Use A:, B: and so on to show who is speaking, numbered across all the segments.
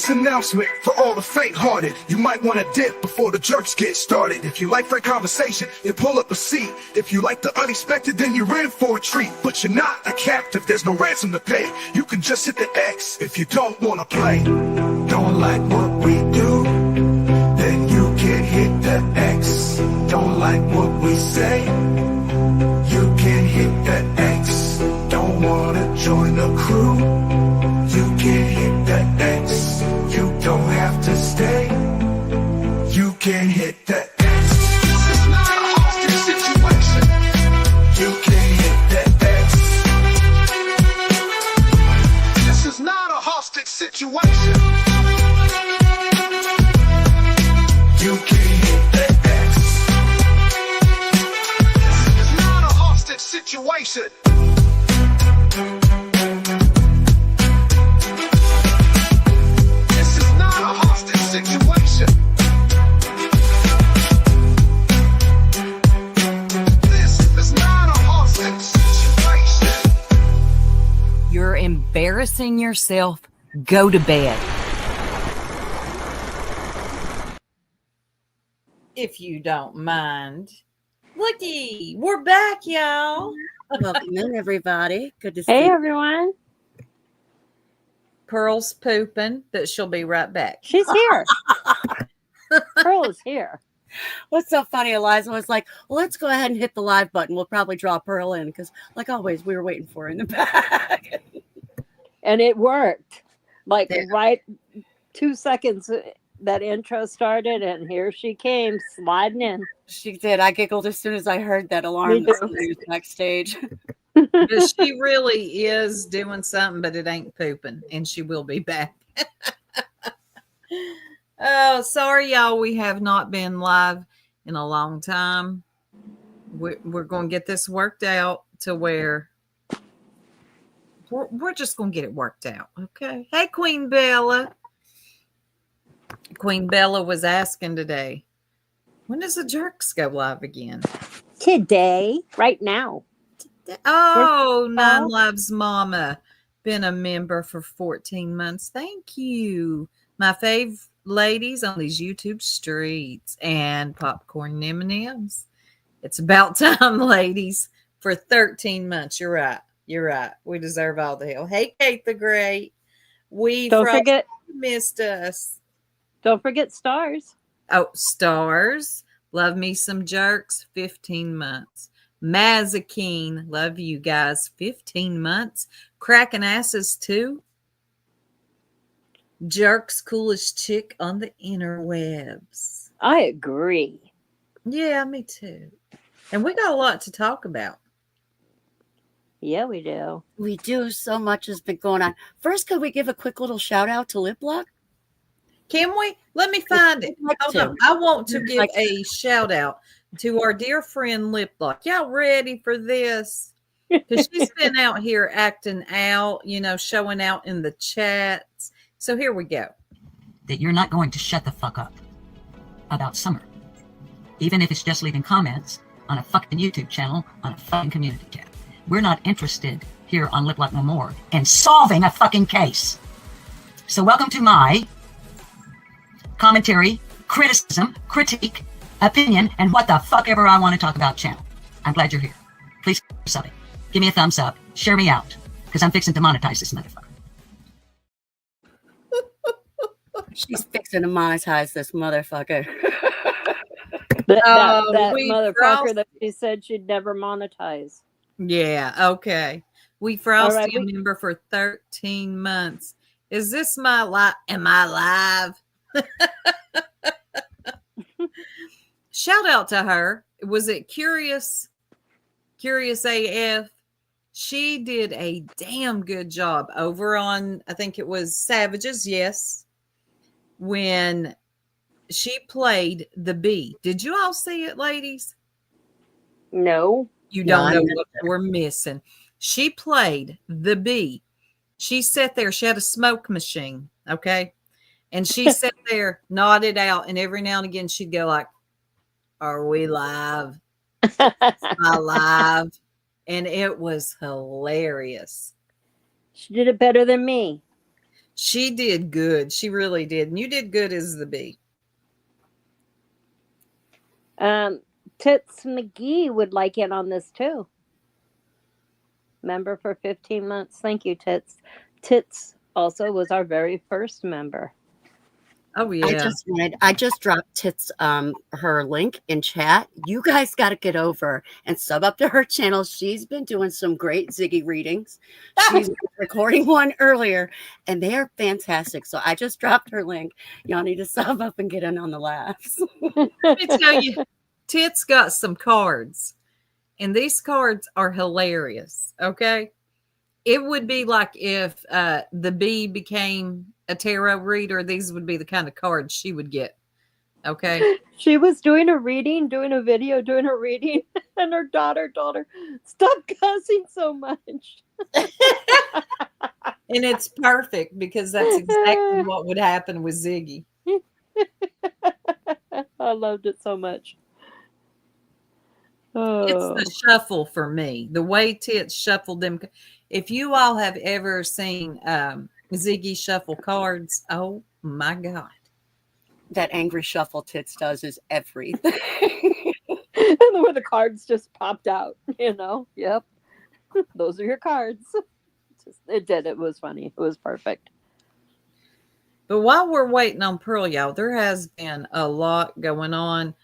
A: this announcement for all the faint-hearted. You might want to dip before the jerks get started. If you like frank conversation, then pull up a seat. If you like the unexpected, then you're in for a treat. But you're not a captive, there's no ransom to pay. You can just hit the X if you don't want to play. Don't like what we do, then you can hit the X. Don't like what we say, you can hit the X. Don't wanna join the crew, you can hit the X. You don't have to stay, you can hit the X. This is not a hostage situation, you can hit the X. This is not a hostage situation, you can hit the X. This is not a hostage situation. Situation. This is not a hostage situation.
B: You're embarrassing yourself. Go to bed. If you don't mind. Looky, we're back, y'all.
C: Welcome in, everybody. Good to see
D: Hey,
C: you.
D: everyone.
B: Pearl's pooping, but she'll be right back.
D: She's here. Pearl is here.
C: What's so funny, Eliza was like, well, let's go ahead and hit the live button. We'll probably draw Pearl in because, like always, we were waiting for her in the back.
D: And it worked. Like
C: Yeah.
D: right 2 seconds that intro started, and here she came sliding in.
C: She did. I giggled as soon as I heard that alarm
D: Me too.
C: that was backstage.
B: But she really is doing something, but it ain't pooping, and she will be back. Oh, sorry, y'all. We have not been live in a long time. We're going to get this worked out to where we're just going to get it worked out. Okay. Hey, Queen Bella. Queen Bella was asking today, when does the Jerks go live again?
D: Today, right now.
B: Oh, Nine Lives Mama. Been a member for 14 months. Thank you. My fave ladies on these YouTube streets and popcorn M&Ms. It's about time, ladies, for 13 months. You're right. You're right. We deserve all the hell. Hey, Kate the Great.
D: Don't forget,
B: missed us.
D: don't forget stars.
B: Oh, Stars. Love me some jerks. 15 months. Mazakine, love you guys. 15 months. Cracking asses too. Jerks, coolest chick on the interwebs.
D: I agree.
B: Yeah, me too. And we got a lot to talk about.
D: Yeah, we do.
C: We do. So much has been going on. First, could we give a quick little shout out to Lip Lock?
B: Can we? Let me find it.
C: Like
B: Hold
C: to.
B: on. I want to give
C: Like
B: a shout out to our dear friend Lip Lock. Y'all ready for this? Because she's been out here acting out, showing out in the chats. So here we go.
E: That you're not going to shut the fuck up about summer. Even if it's just leaving comments on a fucking YouTube channel, on a fucking community tab. We're not interested here on Lip Lock No More in solving a fucking case. So welcome to my commentary, criticism, critique, opinion, and what the fuck ever I want to talk about channel. I'm glad you're here. Please sub it. Give me a thumbs up. Share me out. Because I'm fixing to monetize this motherfucker.
C: She's fixing to monetize this motherfucker.
D: That
B: we
D: motherfucker that she said she'd never monetize.
B: Yeah, okay. We frosty
D: All right,
B: a member for 13 months. Is this my live? Am I live? Shout out to her. Was it Curious AF? She did a damn good job over on, I think it was Savages, yes, when she played the B. Did you all see it, ladies?
D: No.
B: You don't know what we're missing. She played the B. She sat there. She had a smoke machine, okay? And she sat there, nodded out, and every now and again she'd go like, "Are we live? Am I live?" And it was hilarious.
D: She did it better than me.
B: She did good. She really did. And you did good as the bee.
D: Tits McGee would like in on this too. Member for 15 months. Thank you, Tits. Tits also was our very first member.
B: Oh yeah.
C: I just dropped Tits her link in chat. You guys got to get over and sub up to her channel. She's been doing some great Ziggy readings. She's recording one earlier, and they are fantastic. So I just dropped her link. Y'all need to sub up and get in on the laughs.
B: Let me tell you, Tits got some cards, and these cards are hilarious. Okay, it would be like if the bee became a tarot reader. These would be the kind of cards she would get. Okay.
D: She was doing a reading, doing a video, doing a reading, and her daughter told her, "Stop cussing so much."
B: And it's perfect because that's exactly what would happen with Ziggy.
D: I loved it so much.
B: It's the shuffle for me. The way Tits shuffled them. If you all have ever seen Ziggy shuffle cards, oh my God.
C: That angry shuffle Tits does is everything.
D: And where the cards just popped out, you know? Yep. Those are your cards. It did. It was funny. It was perfect.
B: But while we're waiting on Pearl, y'all, there has been a lot going on.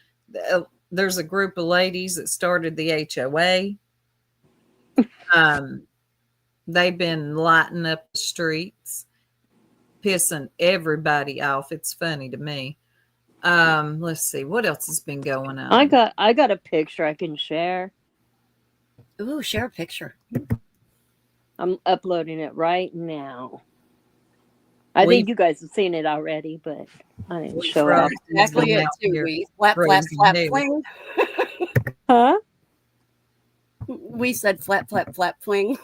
B: There's a group of ladies that started the HOA. They've been lighting up the streets, pissing everybody off. It's funny to me. Let's see what else has been going on.
D: I got a picture I can share.
C: Ooh, share a picture.
D: I'm uploading it right now. I think you guys have seen it already, but I didn't show it off.
C: Exactly it too. We flap, flap, flap, fling.
D: Huh?
C: We said flap, flap, flap, fling.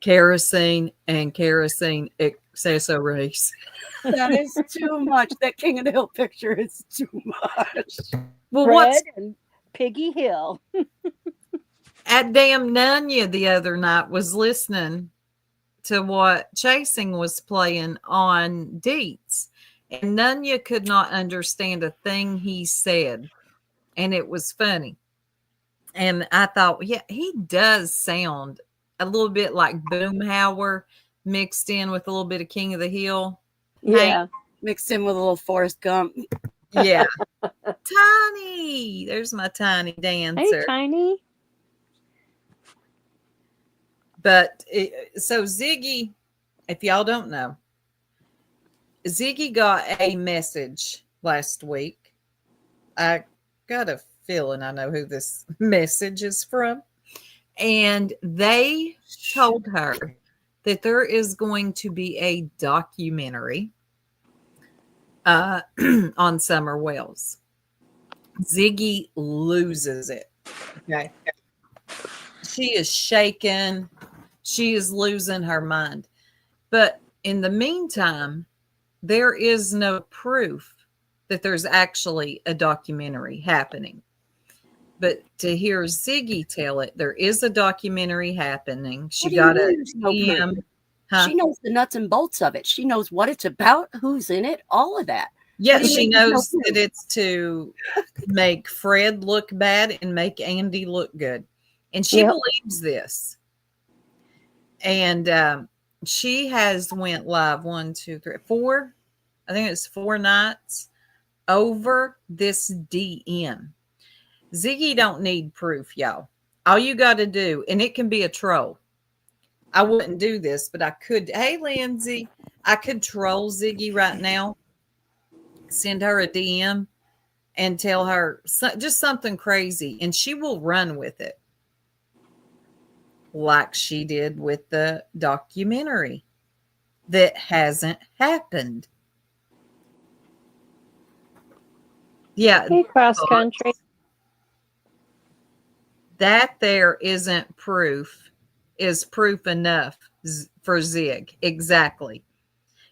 B: Kerosene and kerosene accessories.
C: That is too much. That King of the Hill picture is too much.
B: Well,
D: Fred
B: what's
D: and Piggy Hill.
B: at damn Nunya the other night was listening to what Chasing was playing on Deets, and Nunya could not understand a thing he said, and it was funny. And I thought, yeah, he does sound a little bit like Boomhauer mixed in with a little bit of King of the Hill.
D: Yeah.
C: Mixed in with a little Forrest Gump.
B: Yeah. Tiny. There's my tiny dancer.
D: Hey, Tiny.
B: But so Ziggy, if y'all don't know, Ziggy got a message last week. I got a feeling I know who this message is from. And they told her that there is going to be a documentary on Summer Wells. Ziggy loses it. Okay. She is shaken. She is losing her mind. But in the meantime, there is no proof that there's actually a documentary happening. But to hear Ziggy tell it, there is a documentary happening. She got a DM.
C: She knows the nuts and bolts of it. She knows what it's about, who's in it, all of that.
B: Yeah, she knows that it's to make Fred look bad and make Andy look good. And she believes this. And she has went live 1, 2, 3, 4. I think it's 4 nights over this DM. Ziggy don't need proof, y'all. All you got to do, and it can be a troll. I wouldn't do this, but I could. Hey, Lindsay, I could troll Ziggy right now. Send her a DM and tell her just something crazy, and she will run with it. Like she did with the documentary that hasn't happened. Yeah.
D: Hey, cross country.
B: That there isn't proof is proof enough for Zig. Exactly.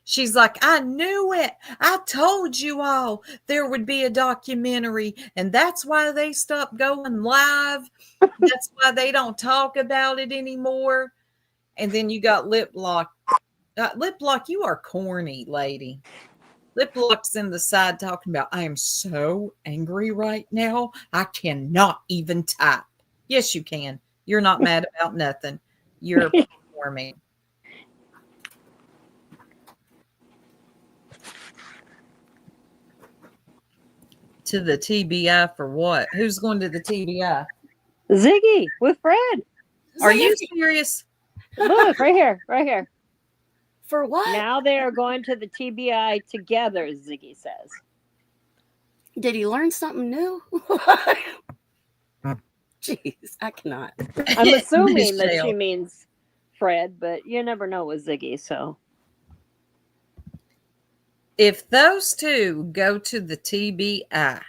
B: She's like, I knew it. I told you all there would be a documentary, and that's why they stopped going live. That's why they don't talk about it anymore. And then you got Lip Lock Lip Lock, you are corny, lady. Lip Lock's in the side talking about, I am so angry right now. I cannot even type. Yes, you can. You're not mad about nothing. You're performing. To the TBI for what? Who's going to the TBI?
D: Ziggy with Fred.
B: Are you serious?
D: Look, right here, right here.
C: For what?
D: Now they are going to the TBI together, Ziggy says.
C: Did he learn something new? Jeez, I cannot.
D: I'm assuming that
B: Michelle.
D: she means Fred, but you never know with Ziggy, so.
B: If those two go to the TBI,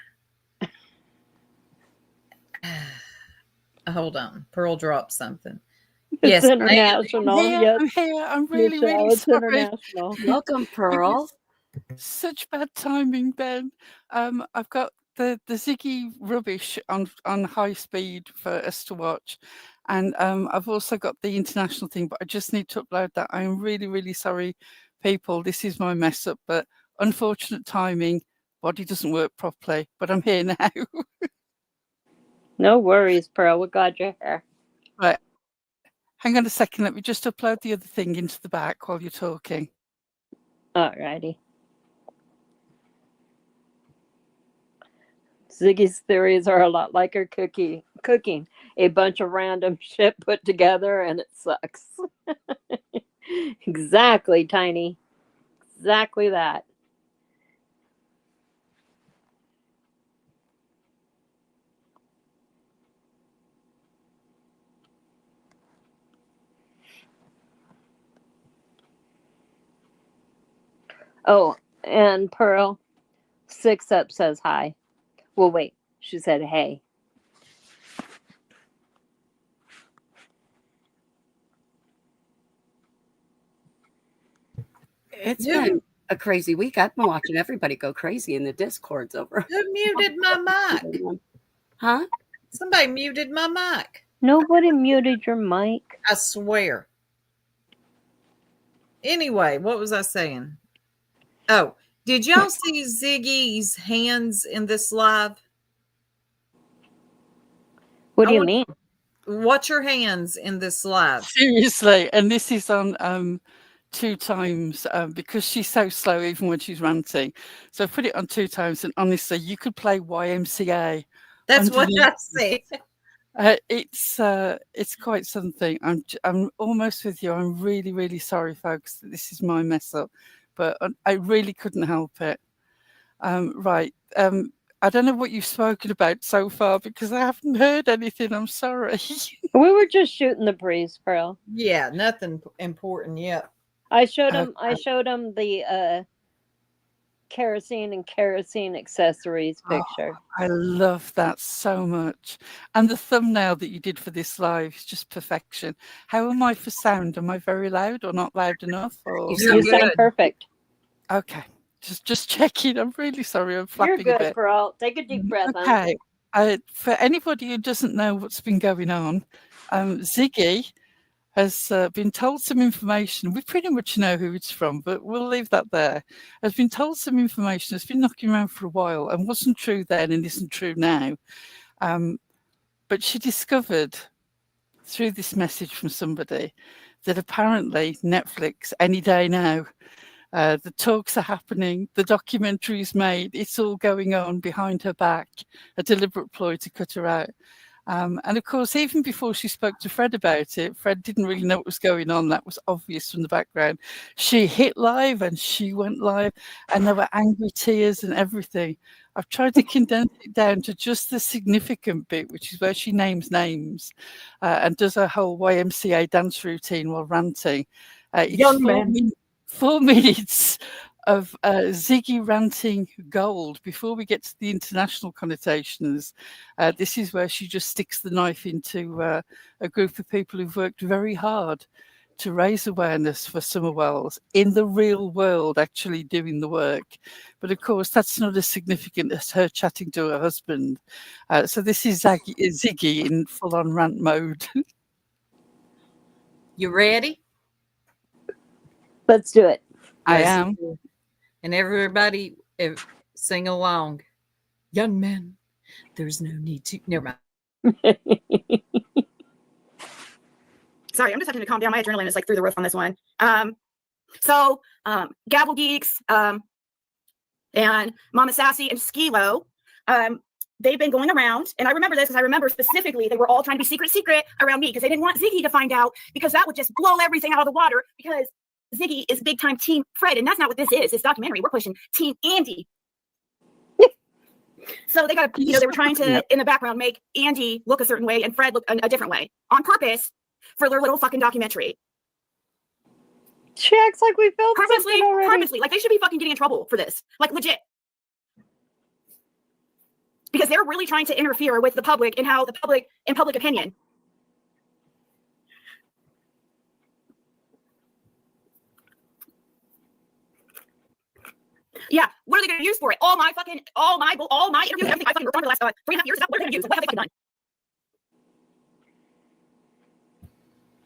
B: hold on, Pearl dropped something.
D: It's
B: Yes,
D: international. Yes.
F: I'm here. I'm really,
D: Michelle,
F: really
D: it's
F: sorry.
D: international.
C: Welcome, Pearl.
F: Such bad timing, Ben. I've got the Ziggy rubbish on high speed for us to watch, and I've also got the international thing, but I just need to upload that. I'm really, really sorry, people. This is my mess up, but unfortunate timing. Body doesn't work properly, but I'm here now.
D: No worries, Pearl. We got your hair.
F: Right. Hang on a second. Let me just upload the other thing into the back while you're talking.
D: Alrighty. Ziggy's theories are a lot like her cooking. A bunch of random shit put together and it sucks. Exactly, Tiny. Exactly that. Oh, and Pearl, 6 Up says hi. Well, wait. She said hey.
C: It's been a crazy week. I've been watching everybody go crazy in the Discords over.
B: Who muted my mic?
C: Huh?
B: Somebody muted my mic.
D: Nobody muted your mic.
B: I swear. Anyway, what was I saying? Oh, did y'all see Ziggy's hands in this live?
D: What do you mean?
B: Watch your hands in this live.
F: Seriously, and this is on 2 times because she's so slow even when she's ranting. So I put it on 2 times, and honestly, you could play YMCA.
B: That's what
F: underneath.
B: I said.
F: It's quite something. I'm almost with you. I'm really, really sorry, folks, that this is my mess up, but I really couldn't help it. Right. I don't know what you've spoken about so far because I haven't heard anything. I'm sorry.
D: We were just shooting the breeze, Pearl.
B: Yeah, nothing important yet.
D: I showed him the kerosene accessories picture.
F: I love that so much. And the thumbnail that you did for this live is just perfection. How am I for sound? Am I very loud or not loud enough? Or...
D: You sound perfect.
F: Okay. Just checking. I'm really sorry. I'm flapping
D: You're
F: a
D: good,
F: bit.
D: Pearl. Take a deep breath.
F: Okay. For anybody who doesn't know what's been going on, Ziggy has been told some information. We pretty much know who it's from, but we'll leave that there. Has been told some information that's been knocking around for a while and wasn't true then and isn't true now. But she discovered through this message from somebody that apparently Netflix, any day now, the talks are happening, the documentary is made, it's all going on behind her back, a deliberate ploy to cut her out. And of course, even before she spoke to Fred about it, Fred didn't really know what was going on. That was obvious from the background. She hit live and she went live and there were angry tears and everything. I've tried to condense it down to just the significant bit, which is where she names names and does her whole YMCA dance routine while ranting.
B: Young man.
F: 4 minutes of Ziggy ranting gold. Before we get to the international connotations, this is where she just sticks the knife into a group of people who've worked very hard to raise awareness for Summer Wells in the real world, actually doing the work. But of course, that's not as significant as her chatting to her husband. So this is Ziggy in full-on rant mode.
B: You ready?
D: Let's do it.
F: I
B: Let's
F: am.
B: do it. And everybody sing along. Young men, there's no need to. Never mind.
G: Sorry, I'm just having to calm down. My adrenaline is like through the roof on this one. So Gavel Geeks and Mama Sassy and Skilo, they've been going around, and I remember this because I remember specifically they were all trying to be secret around me because they didn't want Ziggy to find out, because that would just blow everything out of the water, because Ziggy is big time Team Fred, and that's not what this is. This documentary, we're pushing Team Andy. So they got, they were trying to, in the background, make Andy look a certain way and Fred look a different way on purpose for their little fucking documentary.
D: She acts like we filmed something already.
G: Purposely. Like, they should be fucking getting in trouble for this. Like, legit. Because they're really trying to interfere with the public and how the public, in public opinion. Yeah, what are they going to use for it? All my interviews, everything I fucking recorded the last 3.5 years, what are they going to use? What have they fucking done?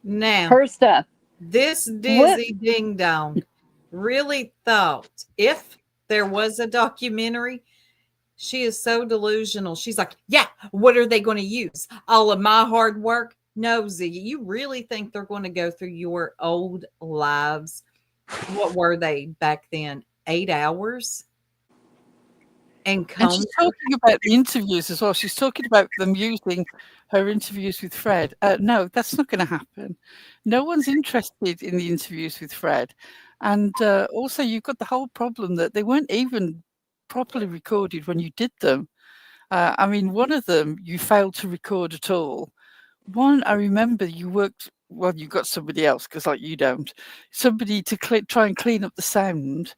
B: Now,
D: Her stuff.
B: this dizzy ding dong really thought if there was a documentary, she is so delusional. She's like, yeah, what are they going to use? All of my hard work? No, Ziggy, you really think they're going to go through your old lives? What were they back then? 8 hours? And
F: she's talking about the interviews as well. She's talking about them using her interviews with Fred. No, that's not going to happen. No one's interested in the interviews with Fred. And also, you've got the whole problem that they weren't even properly recorded when you did them. I mean, one of them, you failed to record at all. One, I remember you worked, well, you got somebody else, because like you don't, somebody to try and clean up the sound.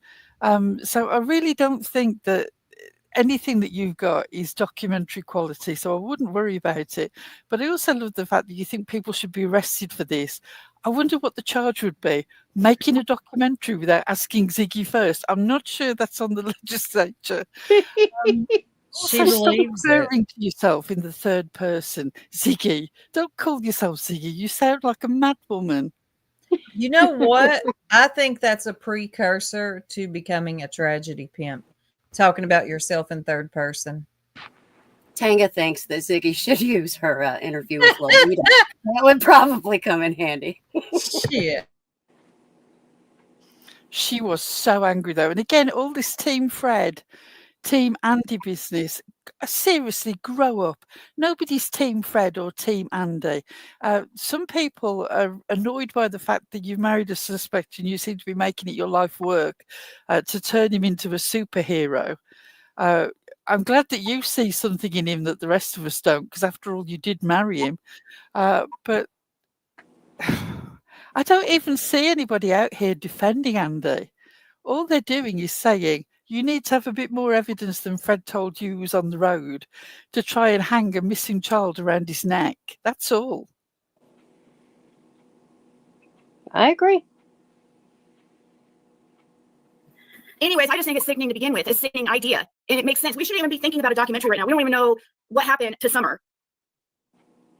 F: So I really don't think that anything that you've got is documentary quality, so I wouldn't worry about it. But I also love the fact that you think people should be arrested for this. I wonder what the charge would be. Making a documentary without asking Ziggy first. I'm not sure that's on the legislature.
B: She
F: Also,
B: believes
F: stop referring to yourself in the third person. Ziggy, don't call yourself Ziggy. You sound like a mad woman.
B: You know what? I think that's a precursor to becoming a tragedy pimp. Talking about yourself in third person.
C: Tanga thinks that Ziggy should use her interview with Lolita. That would probably come in handy.
B: Shit.
F: She was so angry though. And again, all this Team Fred, Team Andy business. Seriously, grow up. Nobody's Team Fred or Team Andy. Some people are annoyed by the fact that you've married a suspect and you seem to be making it your life work to turn him into a superhero. I'm glad that you see something in him that the rest of us don't, because after all, you did marry him. But I don't even see anybody out here defending Andy. All they're doing is saying, you need to have a bit more evidence than Fred told you was on the road to try and hang a missing child around his neck. That's all.
D: I agree.
G: Anyways, I just think it's sickening to begin with. It's a sickening idea. And it makes sense. We shouldn't even be thinking about a documentary right now. We don't even know what happened to Summer.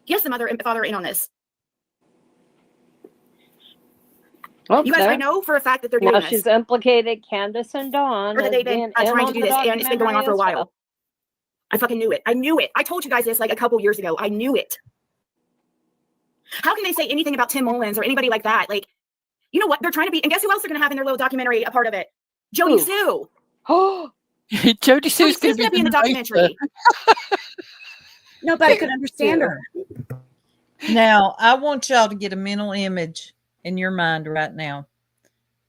G: Yes, the mother and father are in on this.
D: Well,
G: you guys, I know for a fact that they're doing
D: now
G: this.
D: she's implicated Candace and Dawn.
G: Or that they've been trying to do this, and it's been going on for a while.
D: Well.
G: I fucking knew it. I knew it. I told you guys this like a couple years ago. I knew it. How can they say anything about Tim Mullins or anybody like that? Like, you know what? They're trying to be, and guess who else they're going to have in their little documentary, a part of it? Jody Sue.
D: Oh,
F: Jody Sue's going to
G: be in the documentary.
C: Nobody could understand her.
B: Now, I want y'all to get a mental image in your mind right now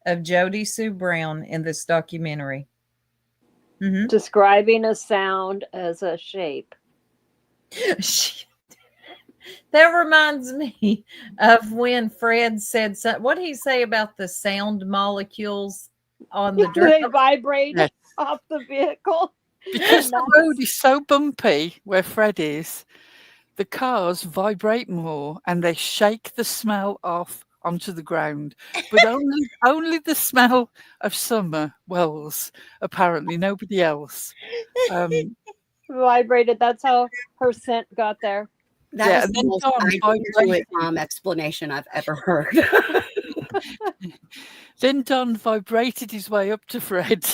B: of Jody Sue Brown in this documentary. Mm-hmm.
D: Describing a sound as a shape.
B: That reminds me of when Fred said something. What did he say about the sound molecules on the
D: They
B: drum?
D: vibrate off the vehicle.
F: Because the road is so bumpy where Fred is, the cars vibrate more and they shake the smell off onto the ground. But only the smell of summer wells, apparently, nobody else.
D: Vibrated. That's how her scent got there.
C: That is the most explanation I've ever heard.
F: Then Don vibrated his way up to Fred,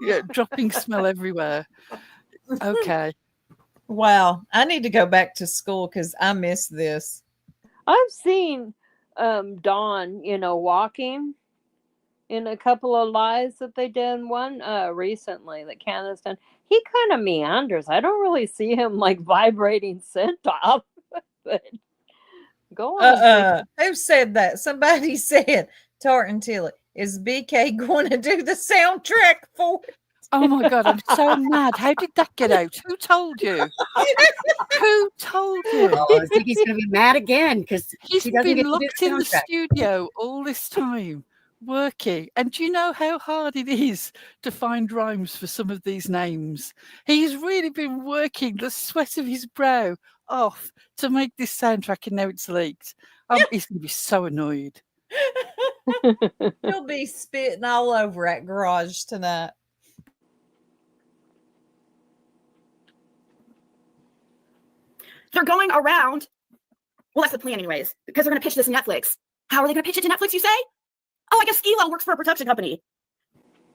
F: yeah, dropping smell everywhere. Okay.
B: Wow. I need to go back to school because I miss this.
D: I've seen Dawn, walking in a couple of lives that they did. One recently that Candace done. He kind of meanders. I don't really see him like vibrating synth off, but go on.
B: Who said that? Somebody said, Tartan Tilly, is BK going to do the soundtrack for it?
F: Oh my God, I'm so mad. How did that get out? Who told you? Who told you?
C: Oh, Ziggy's going to be mad again because
F: He's
C: he doesn't get
F: been
C: to do
F: locked
C: the
F: in the
C: soundtrack.
F: studio all this time, working. And do you know how hard it is to find rhymes for some of these names? He's really been working the sweat of his brow off to make this soundtrack, and now it's leaked. He's going to be so annoyed.
B: He'll be spitting all over at Garage tonight.
G: They're going around. Well, that's the plan anyways, because they're going to pitch this to Netflix. How are they going to pitch it to Netflix, you say? Oh, I guess Skilo works for a production company.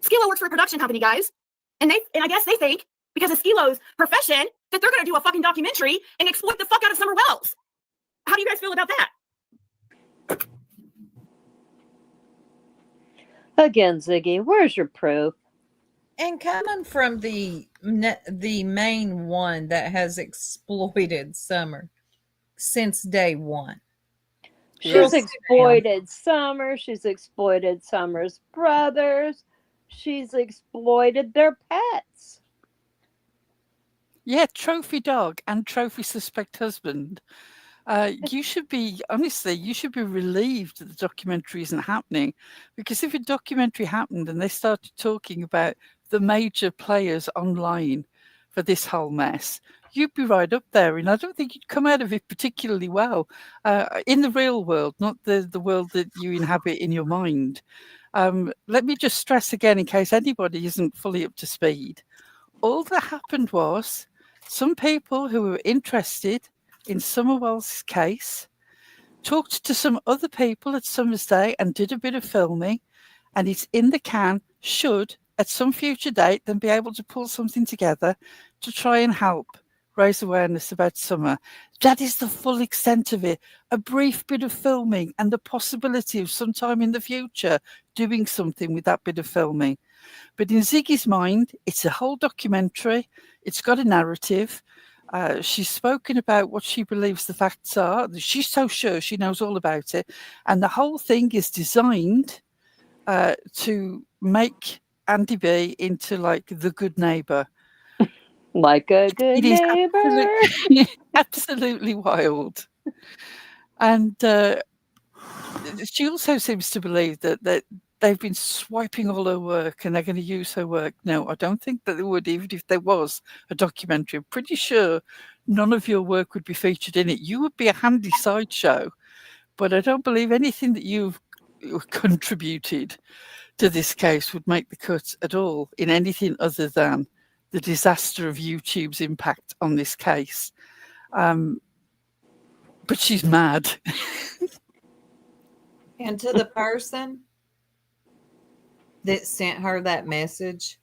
G: Skilo works for a production company, guys. And I guess they think, because of Skilo's profession, that they're going to do a fucking documentary and exploit the fuck out of Summer Wells. How do you guys feel about that?
D: Again, Ziggy, where's your proof?
B: And coming from the main one that has exploited Summer since day one.
D: She's exploited Summer. She's exploited Summer's brothers. She's exploited their pets.
F: Yeah, trophy dog and trophy suspect husband. You should be, honestly, you should be relieved that the documentary isn't happening, because if a documentary happened and they started talking about the major players online for this whole mess, you'd be right up there. And I don't think you'd come out of it particularly well in the real world, not the world that you inhabit in your mind. Let me just stress again, in case anybody isn't fully up to speed. All that happened was some people who were interested in Summer Wells' case talked to some other people at Summer's Day and did a bit of filming, and it's in the can, should at some future date then be able to pull something together to try and help raise awareness about Summer. That is the full extent of it. A brief bit of filming and the possibility of sometime in the future doing something with that bit of filming. But in Ziggy's mind, it's a whole documentary. It's got a narrative. She's spoken about what she believes the facts are. She's so sure she knows all about it. And the whole thing is designed to make Andy B into like the good neighbor.
D: Like a good neighbor.
F: Absolutely wild. And she also seems to believe that they've been swiping all her work and they're going to use her work. No, I don't think that they would, even if there was a documentary. I'm pretty sure none of your work would be featured in it. You would be a handy sideshow, but I don't believe anything that you've contributed to this case would make the cut at all in anything other than the disaster of YouTube's impact on this case. But she's mad.
B: And to the person that sent her that message,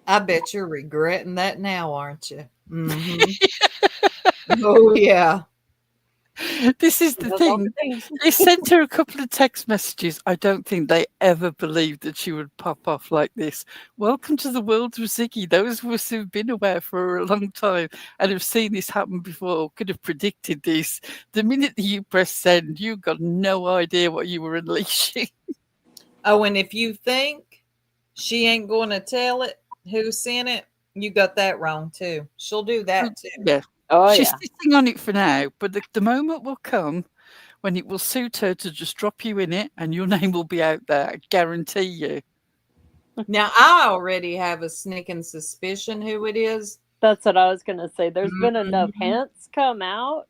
B: I bet you're regretting that now, aren't you? Mm-hmm. Oh, yeah.
F: This is the thing. They sent her a couple of text messages. I don't think they ever believed that she would pop off like this. Welcome to the world of Ziggy. Those of us who've been aware for a long time and have seen this happen before could have predicted this. The minute that you press send, you got no idea what you were unleashing.
B: Oh, and if you think she ain't going to tell it who sent it, you got that wrong too. She'll do that too.
F: Yeah.
D: Oh,
F: She's
D: yeah.
F: sitting on it for now, but the moment will come when it will suit her to just drop you in it and your name will be out there. I guarantee you.
B: Now, I already have a sneaking suspicion who it is.
D: That's what I was going to say. There's been enough hints come out.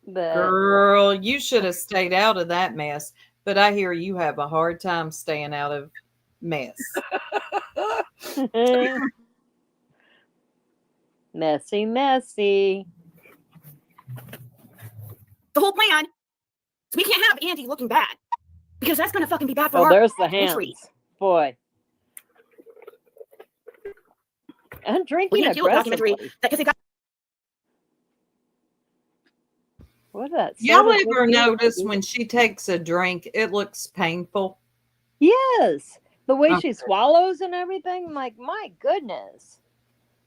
D: That...
B: Girl, you should have stayed out of that mess. But I hear you have a hard time staying out of mess.
D: Messy, messy.
G: The whole plan is we can't have Andy looking bad. because that's gonna fucking be bad for
D: Oh,
G: our
D: there's the
G: country.
D: hands. Boy. And
G: We
D: drinking
G: can't deal with documentary
D: aggressively.
G: because they got.
D: What that
B: Y'all
D: soda
B: ever
D: did you
B: notice
D: do?
B: when she takes a drink, it looks painful?
D: Yes. The way
B: Oh.
D: she swallows and everything. I'm like, my goodness.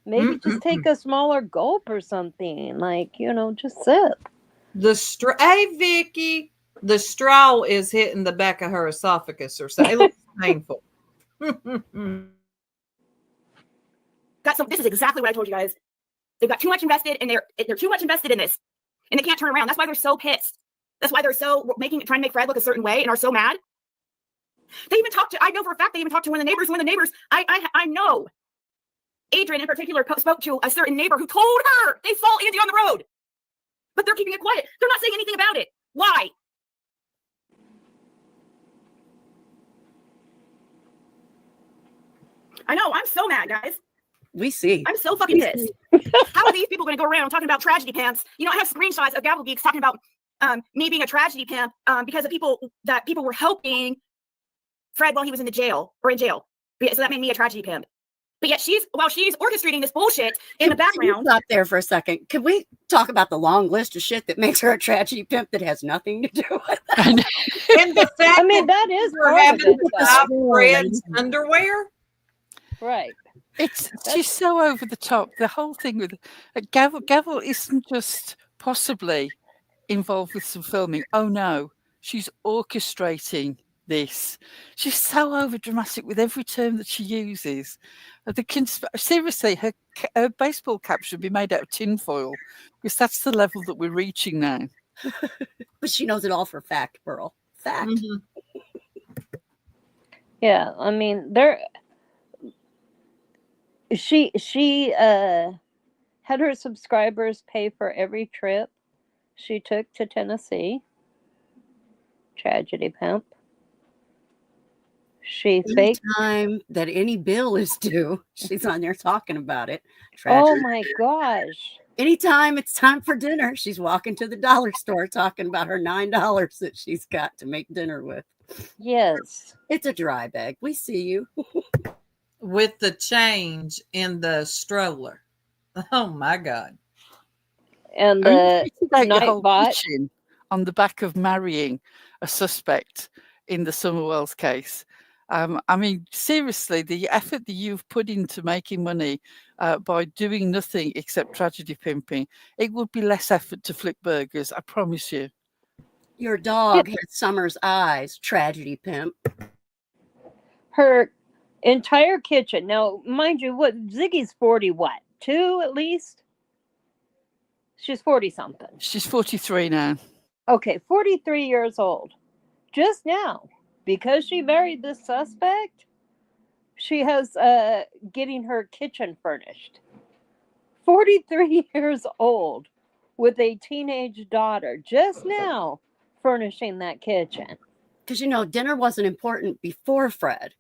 D: Maybe just take a smaller gulp or something. Like, just sip.
B: Hey, Vicky, the straw is hitting the back of her esophagus or something. It looks painful.
G: This is exactly what I told you guys. They've got too much invested, and they're too much invested in this, and they can't turn around. That's why they're so pissed. That's why they're so trying to make Fred look a certain way and are so mad. They even talked to. I know for a fact they even talked to one of the neighbors. One of the neighbors, I know. Adrian in particular spoke to a certain neighbor who told her they saw Andy on the road, but they're keeping it quiet. They're not saying anything about it. Why? I know. I'm so mad, guys.
C: We see.
G: I'm so fucking pissed. How are these people going to go around talking about tragedy pimps? I have screenshots of Gavel Geeks talking about me being a tragedy pimp because of people were helping Fred while he was in jail. So that made me a tragedy pimp. But yet while she's orchestrating this bullshit in the background.
C: Stop there for a second. Can we talk about the long list of shit that makes her a tragedy pimp that has nothing to do with that?
B: And the fact
D: that is
B: we're
D: part
B: having
D: of it,
B: to
D: though.
B: stop Fred's underwear.
D: Right.
F: She's so over the top. The whole thing with Gavel isn't just possibly involved with some filming. Oh no, she's orchestrating this. She's so over dramatic with every term that she uses. Seriously, her baseball cap should be made out of tinfoil because that's the level that we're reaching now.
C: But she knows it all for fact, Pearl. Fact.
B: Mm-hmm.
D: Yeah, she had her subscribers pay for every trip she took to Tennessee. Tragedy pimp. She faked.
C: Anytime that any bill is due, she's on there talking about it.
D: Oh my gosh.
C: Anytime it's time for dinner, she's walking to the dollar store talking about her $9 that she's got to make dinner with.
D: Yes.
C: It's a dry bag. We see you.
B: With the change in the stroller. Oh my God.
D: And the
F: whole kitchen on the back of marrying a suspect in the Summerwells case. Seriously, the effort that you've put into making money by doing nothing except tragedy pimping, it would be less effort to flip burgers, I promise you.
C: Your dog has Summer's eyes, tragedy pimp.
D: Her entire kitchen. Now, mind you, Ziggy's 40, 2 at least? She's 40 something.
F: She's 43 now.
D: Okay, 43 years old. Just now, because she married this suspect, she has getting her kitchen furnished. 43 years old with a teenage daughter, just now furnishing that kitchen.
C: Because, dinner wasn't important before Fred.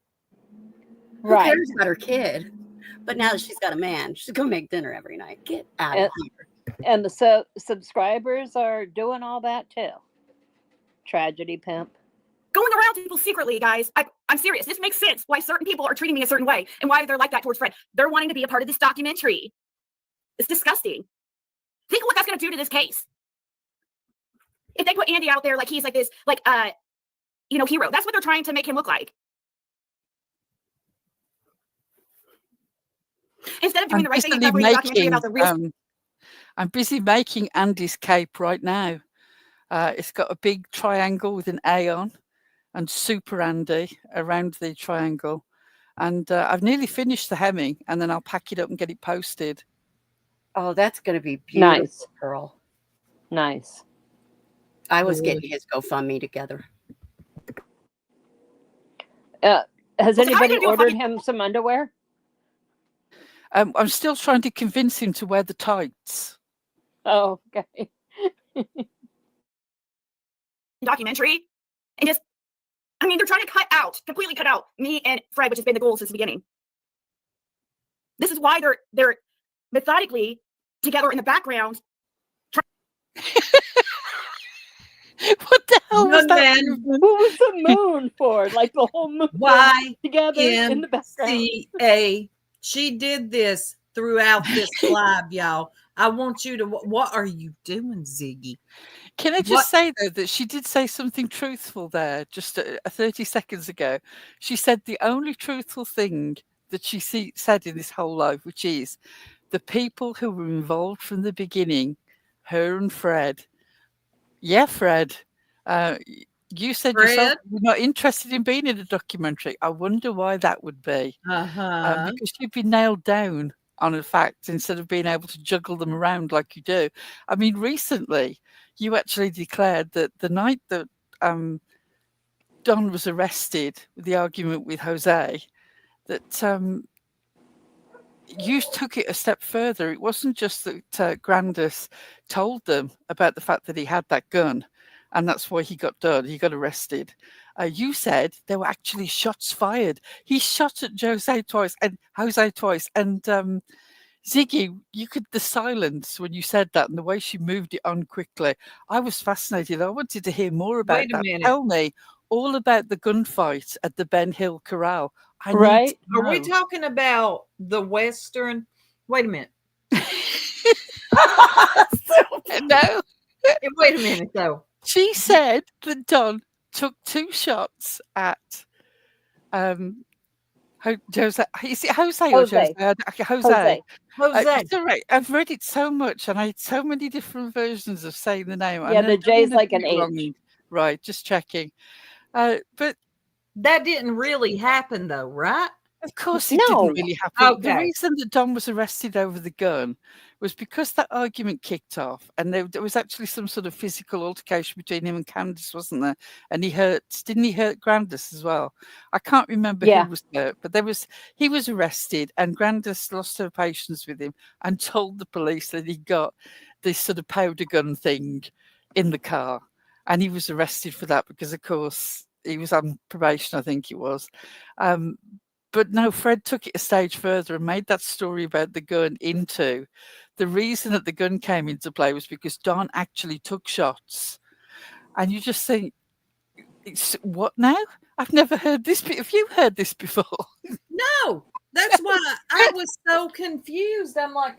D: Right.
C: Who cares about her kid? But now that she's got a man, she's going to make dinner every night. Get out of here.
D: And the subscribers are doing all that too. Tragedy pimp.
G: Going around to people secretly, guys. I'm serious. This makes sense why certain people are treating me a certain way and why they're like that towards Fred. They're wanting to be a part of this documentary. It's disgusting. Think of what that's going to do to this case. If they put Andy out there like he's like this, hero. That's what they're trying to make him look like. Instead of doing the right thing and covering the documentary about the risk.
F: I'm busy making Andy's cape right now. It's got a big triangle with an A on and Super Andy around the triangle. And I've nearly finished the hemming, and then I'll pack it up and get it posted.
C: Oh, that's going to be beautiful,
D: nice.
C: Pearl.
D: Nice.
C: I was getting his GoFundMe together.
D: Has anybody ordered him some underwear?
F: I'm still trying to convince him to wear the tights.
D: Oh, okay.
G: Documentary. And just, they're trying to completely cut out me and Fred, which has been the goal since the beginning. This is why they're methodically together in the background.
F: What the hell was
B: Young
F: that
B: man.
F: movement?
D: What was the moon for? Like the whole moon together in the background.
B: YMCA. She did this throughout this live, y'all. I want you to. What are you doing, Ziggy?
F: Can I just say, though, that she did say something truthful there just 30 seconds ago. She said the only truthful thing that she said in this whole life, which is the people who were involved from the beginning, her and Fred. Yeah, Fred. You said yourself you're not interested in being in a documentary. I wonder why that would be. Because you've been nailed down on a fact instead of being able to juggle them around like you do. I mean, recently you actually declared that the night that Don was arrested with the argument with Jose, that you took it a step further. It wasn't just that Grandis told them about the fact that he had that gun, and that's why he got arrested. You said there were actually shots fired. He shot at Jose twice, and Ziggy, the silence when you said that and the way she moved it on quickly, I was fascinated. I wanted to hear more about that.
B: Minute.
F: Tell me all about the gunfight at the Ben Hill Corral.
D: Right?
B: Are we talking about the Western? Wait a minute.
F: No.
B: Wait a minute, though.
F: She said that Don took 2 shots at Jose. Is it Jose or Jose? Jose. It's all right. I've read it so much, and I had so many different versions of saying the name.
D: Yeah, the J's like an H.
F: Right, just checking. But
B: that didn't really happen, though, right?
F: Of course it didn't really happen. Okay. The reason that Don was arrested over the gun was because that argument kicked off, and there was actually some sort of physical altercation between him and Candace, wasn't there? And didn't he hurt Grandis as well? I can't remember who was hurt, but he was arrested, and Grandis lost her patience with him and told the police that he got this sort of powder gun thing in the car, and he was arrested for that because, of course, he was on probation, I think it was. But no, Fred took it a stage further and made that story about the gun into the reason that the gun came into play was because Don actually took shots. And you just think, what now? I've never heard this. Have you heard this before?
B: No, that's why I was so confused. I'm like,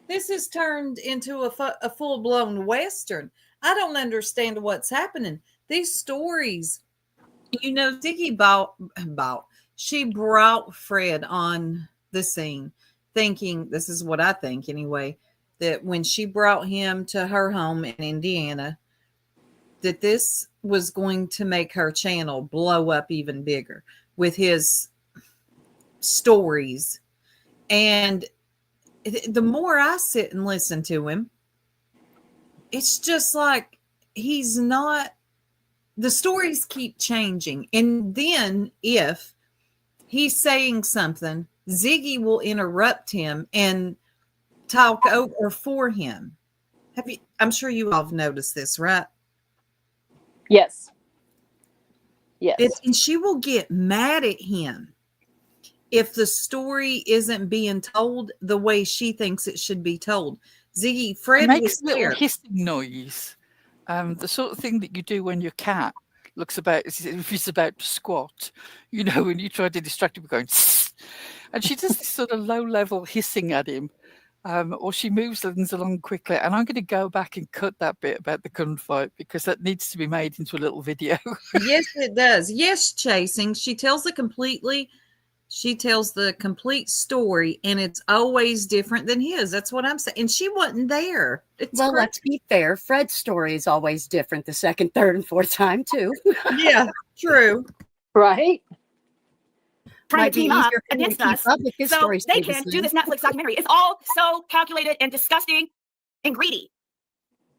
B: this has turned into a full-blown Western. I don't understand what's happening. These stories, Ziggy she brought Fred on the scene thinking, this is what I think anyway, that when she brought him to her home in Indiana, that this was going to make her channel blow up even bigger with his stories. And the more I sit and listen to him, it's just like the stories keep changing. And then if he's saying something, Ziggy will interrupt him and talk over for him. I'm sure you all have noticed this, right?
D: Yes. Yes.
B: And she will get mad at him if the story isn't being told the way she thinks it should be told. Ziggy, Fred
F: makes a little hissing noise. The sort of thing that you do when your cat looks if he's about to squat, when you try to distract him going, and she does this sort of low-level hissing at him, or she moves things along quickly. And I'm going to go back and cut that bit about the gunfight because that needs to be made into a little video.
B: Yes, it does. Yes, Chasing. She tells the complete story, and it's always different than his. That's what I'm saying. And she wasn't there.
C: Let's be fair. Fred's story is always different the second, third, and fourth time, too.
B: Yeah, true.
D: Right?
G: Trying to team up against us so they can do this Netflix documentary. It's all so calculated and disgusting and greedy.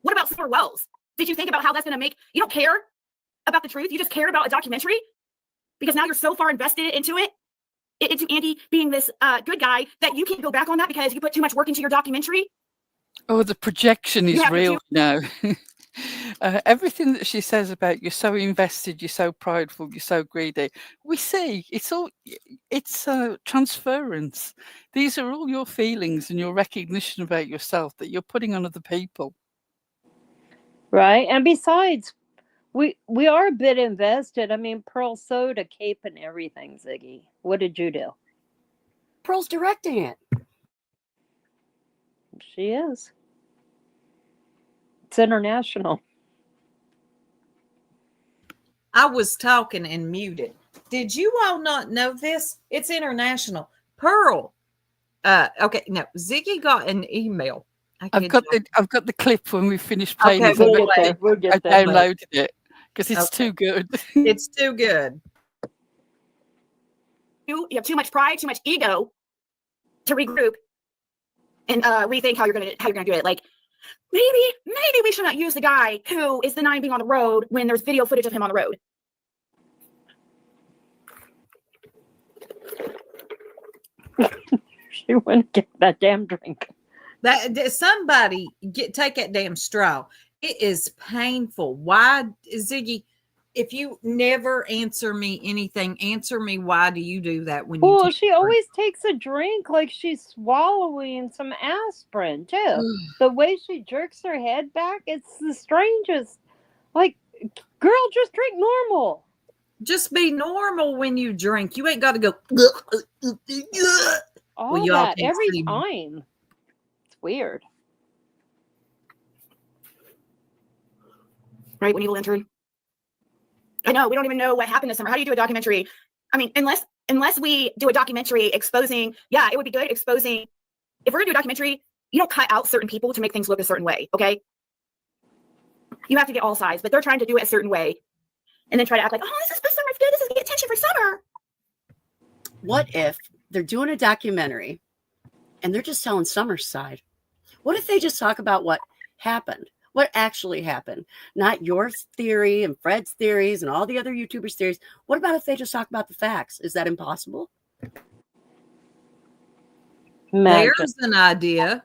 G: What about Summer Wells? Did you think about how that's going to make... You don't care about the truth. You just care about a documentary because now you're so far invested into Andy being this good guy that you can't go back on that because you put too much work into your documentary.
F: Oh, the projection is real now. Everything that she says about you're so invested, you're so prideful, you're so greedy. We see it's transference. These are all your feelings and your recognition about yourself that you're putting on other people.
D: Right. And besides, We are a bit invested. I mean, Pearl sewed a cape and everything, Ziggy. What did you do?
C: Pearl's directing it.
D: She is. It's international.
B: I was talking and muted. Did you all not know this? It's international. Pearl. Okay, no. Ziggy got an email.
F: I've got the clip when we finished playing.
B: Okay,
F: it.
D: We'll get
F: I
D: there.
F: downloaded it because it's too good.
B: It's too good.
G: You have too much pride, too much ego to regroup and rethink how you're gonna do it. Like maybe we should not use the guy who is denying being on the road when there's video footage of him on the road.
D: She went and get that damn drink.
B: That somebody take that damn straw. It is painful. Why, Ziggy? If you never answer me anything, answer me why do you do that when you?
D: Well, she always takes a drink like she's swallowing some aspirin too. The way she jerks her head back, it's the strangest. Like, girl, just drink normal.
B: Just be normal when you drink. You ain't got to go.
D: All
B: Well,
D: that every time. It's weird.
G: Right, when you intern. I know, we don't even know what happened this summer. How do you do a documentary? I mean, unless we do a documentary exposing, yeah, it would be good exposing. If we're gonna do a documentary, you don't cut out certain people to make things look a certain way, okay? You have to get all sides, but they're trying to do it a certain way. And then try to act like, oh, this is for summer, it's good, this is to get attention for summer.
C: What if they're doing a documentary and they're just telling Summer's side? What if they just talk about what happened? What actually happened? Not your theory and Fred's theories and all the other YouTubers' theories. What about if they just talk about the facts? Is that impossible?
B: There's an idea.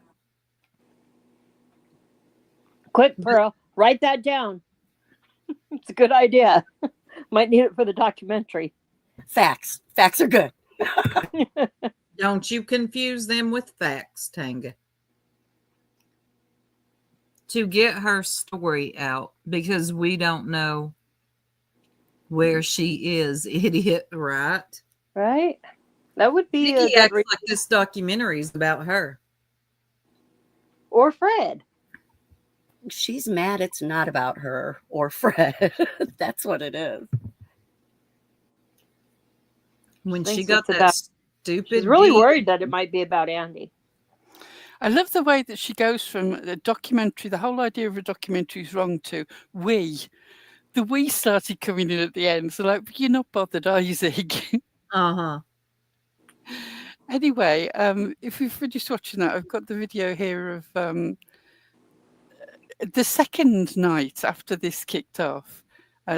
D: Quick, Pearl, write that down. It's a good idea. Might need it for the documentary.
C: Facts. Facts are good.
B: Don't you confuse them with facts, Tanga. To get her story out, because we don't know where she is, idiot, right?
D: Right? That would be
B: Ziggy acts like this documentary is about her.
D: Or Fred.
C: She's mad it's not about her or Fred. That's what it is.
B: When she
D: Thinks
B: got
D: it's
B: that
D: about-
B: stupid
D: She's really
B: deal.
D: worried that it might be about Andy.
F: I love the way that she goes from the documentary, the whole idea of a documentary is wrong, to we. The we started coming in at the end. So, like, you're not bothered, are you, Zig?
B: Uh-huh.
F: Anyway, if we've finished watching that, I've got the video here of the second night after this kicked off.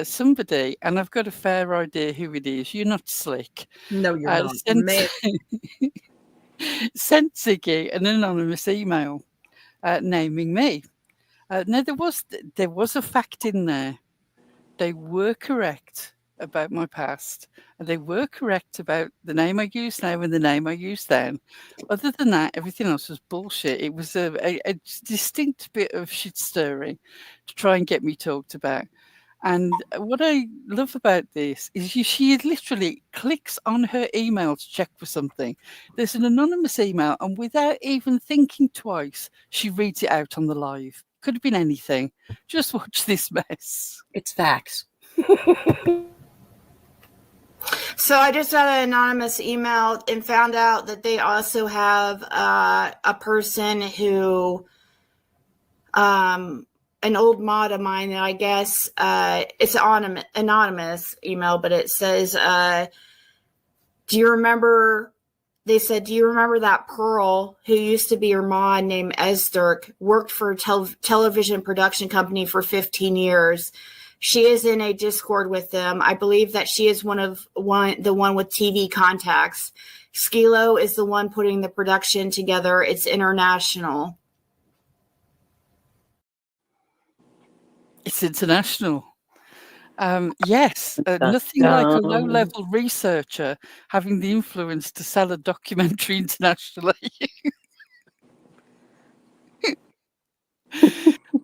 F: Somebody, and I've got a fair idea who it is. You're not slick.
B: No, you're not.
F: Sent Ziggy an anonymous email naming me. Now there was a fact in there. They were correct about my past, and they were correct about the name I use now and the name I used then. Other than that, everything else was bullshit. It was a distinct bit of shit stirring to try and get me talked about. And what I love about this is she literally clicks on her email to check for something. There's an anonymous email, and without even thinking twice, she reads it out on the live. Could have been anything. Just watch this mess.
C: It's facts.
H: So I just got an anonymous email and found out that they also have a person who an old mod of mine that I guess it's an anonymous email, but it says, do you remember, they said, do you remember that Pearl who used to be your mod named Esdirk, worked for a television production company for 15 years. She is in a Discord with them. I believe that she is the one with TV contacts. Skilo is the one putting the production together. It's international.
F: It's international. Yes, nothing like a low-level researcher having the influence to sell a documentary internationally.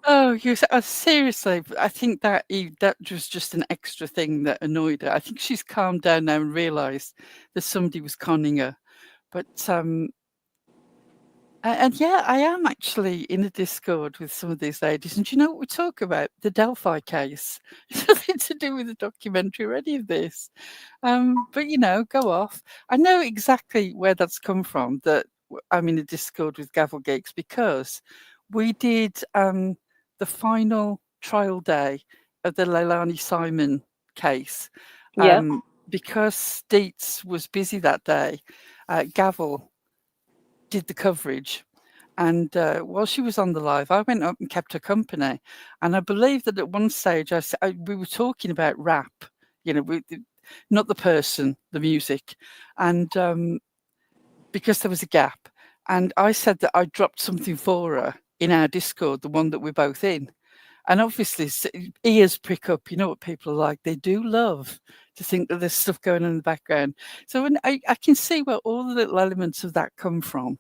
F: Oh, seriously, I think that that was just an extra thing that annoyed her. I think she's calmed down now and realised that somebody was conning her. But and yeah, I am actually in a Discord with some of these ladies, and do you know what we talk about? The Delphi case. It's nothing to do with the documentary or any of this. But go off. I know exactly where that's come from. That I'm in a Discord with Gavel Geeks because we did the final trial day of the Leilani Simon case.
D: Yeah.
F: Because Dietz was busy that day, Gavel did the coverage. And while she was on the live, I went up and kept her company. And I believe that at one stage we were talking about rap, not the person, the music. And because there was a gap. And I said that I dropped something for her in our Discord, the one that we're both in. And obviously, ears prick up. You know what people are like. They do love to think that there's stuff going on in the background. So when I can see where all the little elements of that come from.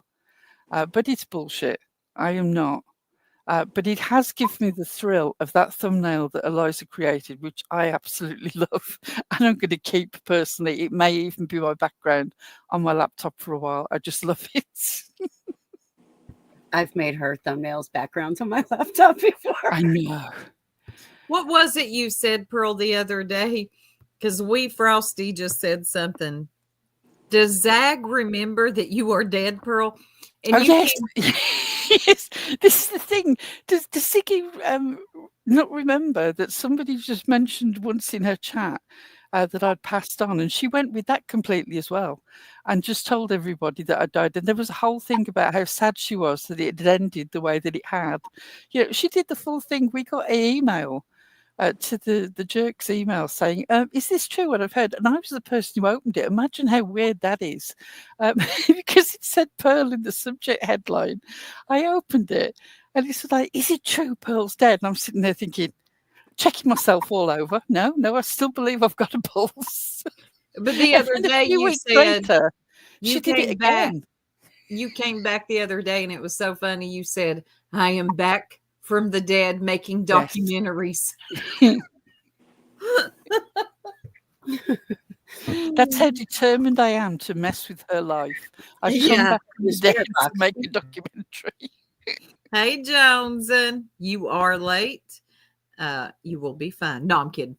F: But it's bullshit. I am not. But it has given me the thrill of that thumbnail that Eliza created, which I absolutely love. And I'm going to keep personally. It may even be my background on my laptop for a while. I just love it.
C: I've made her thumbnails backgrounds on my laptop before.
F: I know.
B: What was it you said, Pearl, the other day? Because Frosty just said something. Does Zag remember that you are dead, Pearl? And
F: yes. Yes. This is the thing. Does Ziggy not remember that somebody just mentioned once in her chat that I'd passed on, and she went with that completely as well, and just told everybody that I died. And there was a whole thing about how sad she was that it had ended the way that it had. She did the full thing. We got an email to the jerk's email saying, is this true what I've heard? And I was the person who opened it. Imagine how weird that is. Because it said Pearl in the subject headline. I opened it and it's like, is it true Pearl's dead? And I'm sitting there thinking, checking myself all over. No, I still believe I've got a pulse.
B: But the other day you said
F: she did it again.
B: You came back the other day and it was so funny. You said, I am back from the dead making documentaries.
F: That's how determined I am to mess with her life. I've come back from the dead to make a documentary.
B: Hey, Joneson, you are late. You will be fine. No, I'm kidding.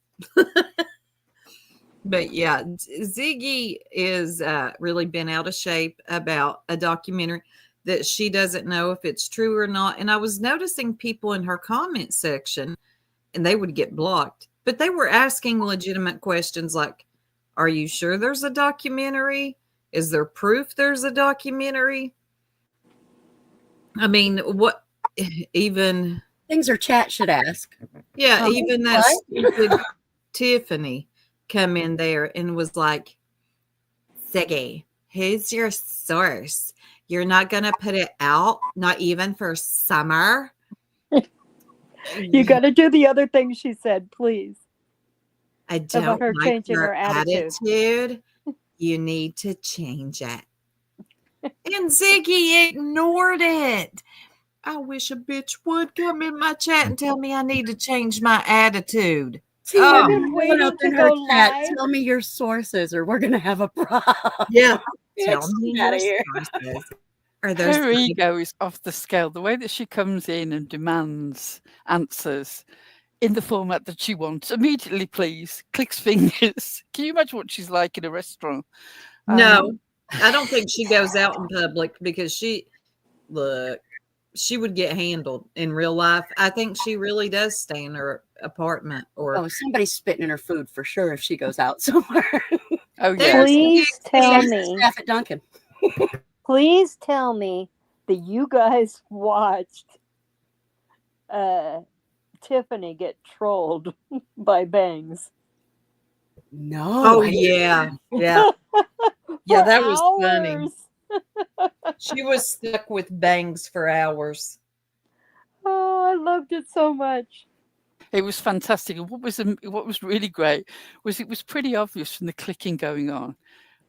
B: But yeah, Ziggy is really been out of shape about a documentary that she doesn't know if it's true or not. And I was noticing people in her comment section, and they would get blocked, but they were asking legitimate questions like, are you sure there's a documentary? Is there proof there's a documentary? I mean, what even
C: things her chat should ask.
B: Yeah, even that stupid Tiffany come in there and was like, Ziggy, who's your source? You're not going to put it out, not even for summer?
D: You got to do the other thing she said, please.
B: I don't
D: about her
B: like
D: changing
B: her
D: her
B: attitude. You need to change it. And Ziggy ignored it. I wish a bitch would come in my chat and tell me I need to change my attitude.
C: See, I've been waiting up in her chat. Tell me your sources, or we're gonna have a problem.
B: Yeah, tell me your sources.
F: Her ego is off the scale. The way that she comes in and demands answers in the format that she wants, immediately, please, clicks fingers. Can you imagine what she's like in a restaurant?
B: No, I don't think she goes out in public because she would get handled in real life. I think she really does stay in her apartment. Or
C: somebody's spitting in her food for sure if she goes out somewhere.
F: Oh yeah.
D: Please tell me.
C: Staff at Duncan.
D: Please tell me that you guys watched Tiffany get trolled by Bangs.
C: No.
B: Oh yeah. Yeah. Yeah, that was funny. She was stuck with Bangs for hours.
D: Oh, I loved it so much.
F: It was fantastic. And what was really great was it was pretty obvious from the clicking going on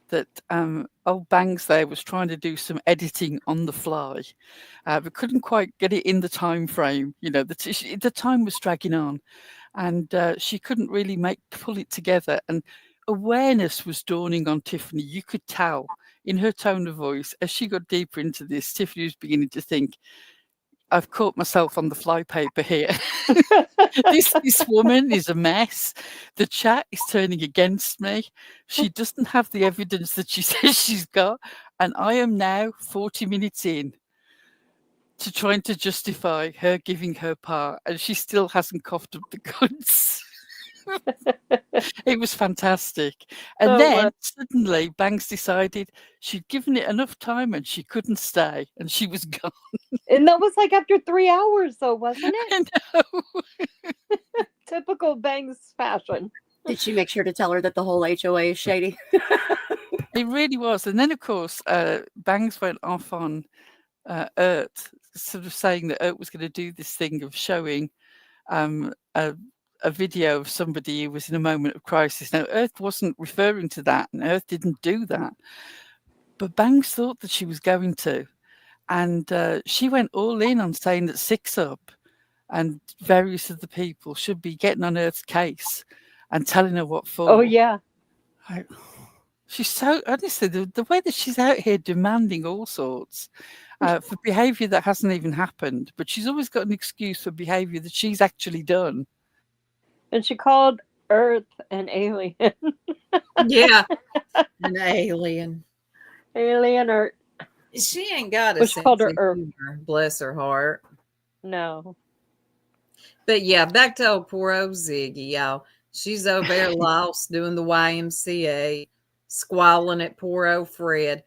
F: that old Bangs there was trying to do some editing on the fly, but couldn't quite get it in the time frame. You know, the time was dragging on, and she couldn't really pull it together. And awareness was dawning on Tiffany. You could tell in her tone of voice as she got deeper into this. Tiffany was beginning to think, I've caught myself on the flypaper here. this woman is a mess. The chat is turning against me. She doesn't have the evidence that she says she's got. And I am now 40 minutes in to trying to justify her giving her part. And she still hasn't coughed up the goods. It was fantastic. And then suddenly Banks decided she'd given it enough time and she couldn't stay. And she was gone.
D: And that was like after 3 hours, though, wasn't it?
F: I know.
D: Typical Bangs fashion.
C: Did she make sure to tell her that the whole HOA is shady?
F: It really was. And then, of course, Bangs went off on Earth, sort of saying that Earth was going to do this thing of showing a video of somebody who was in a moment of crisis. Now, Earth wasn't referring to that, and Earth didn't do that. But Bangs thought that she was going to. And she went all in on saying that Six Up and various other people should be getting on Earth's case and telling her what for.
D: Oh, yeah.
F: She's so, honestly, the way that she's out here demanding all sorts for behaviour that hasn't even happened, but she's always got an excuse for behaviour that she's actually done.
D: And she called Earth an alien.
B: Yeah, an alien.
D: Alien Earth.
B: She ain't got a
D: Which
B: sense
D: called her
B: of
D: Earth.
B: humor, bless her heart.
D: No.
B: But yeah, back to old poor old Ziggy, y'all. She's over there lost doing the YMCA, squalling at poor old Fred.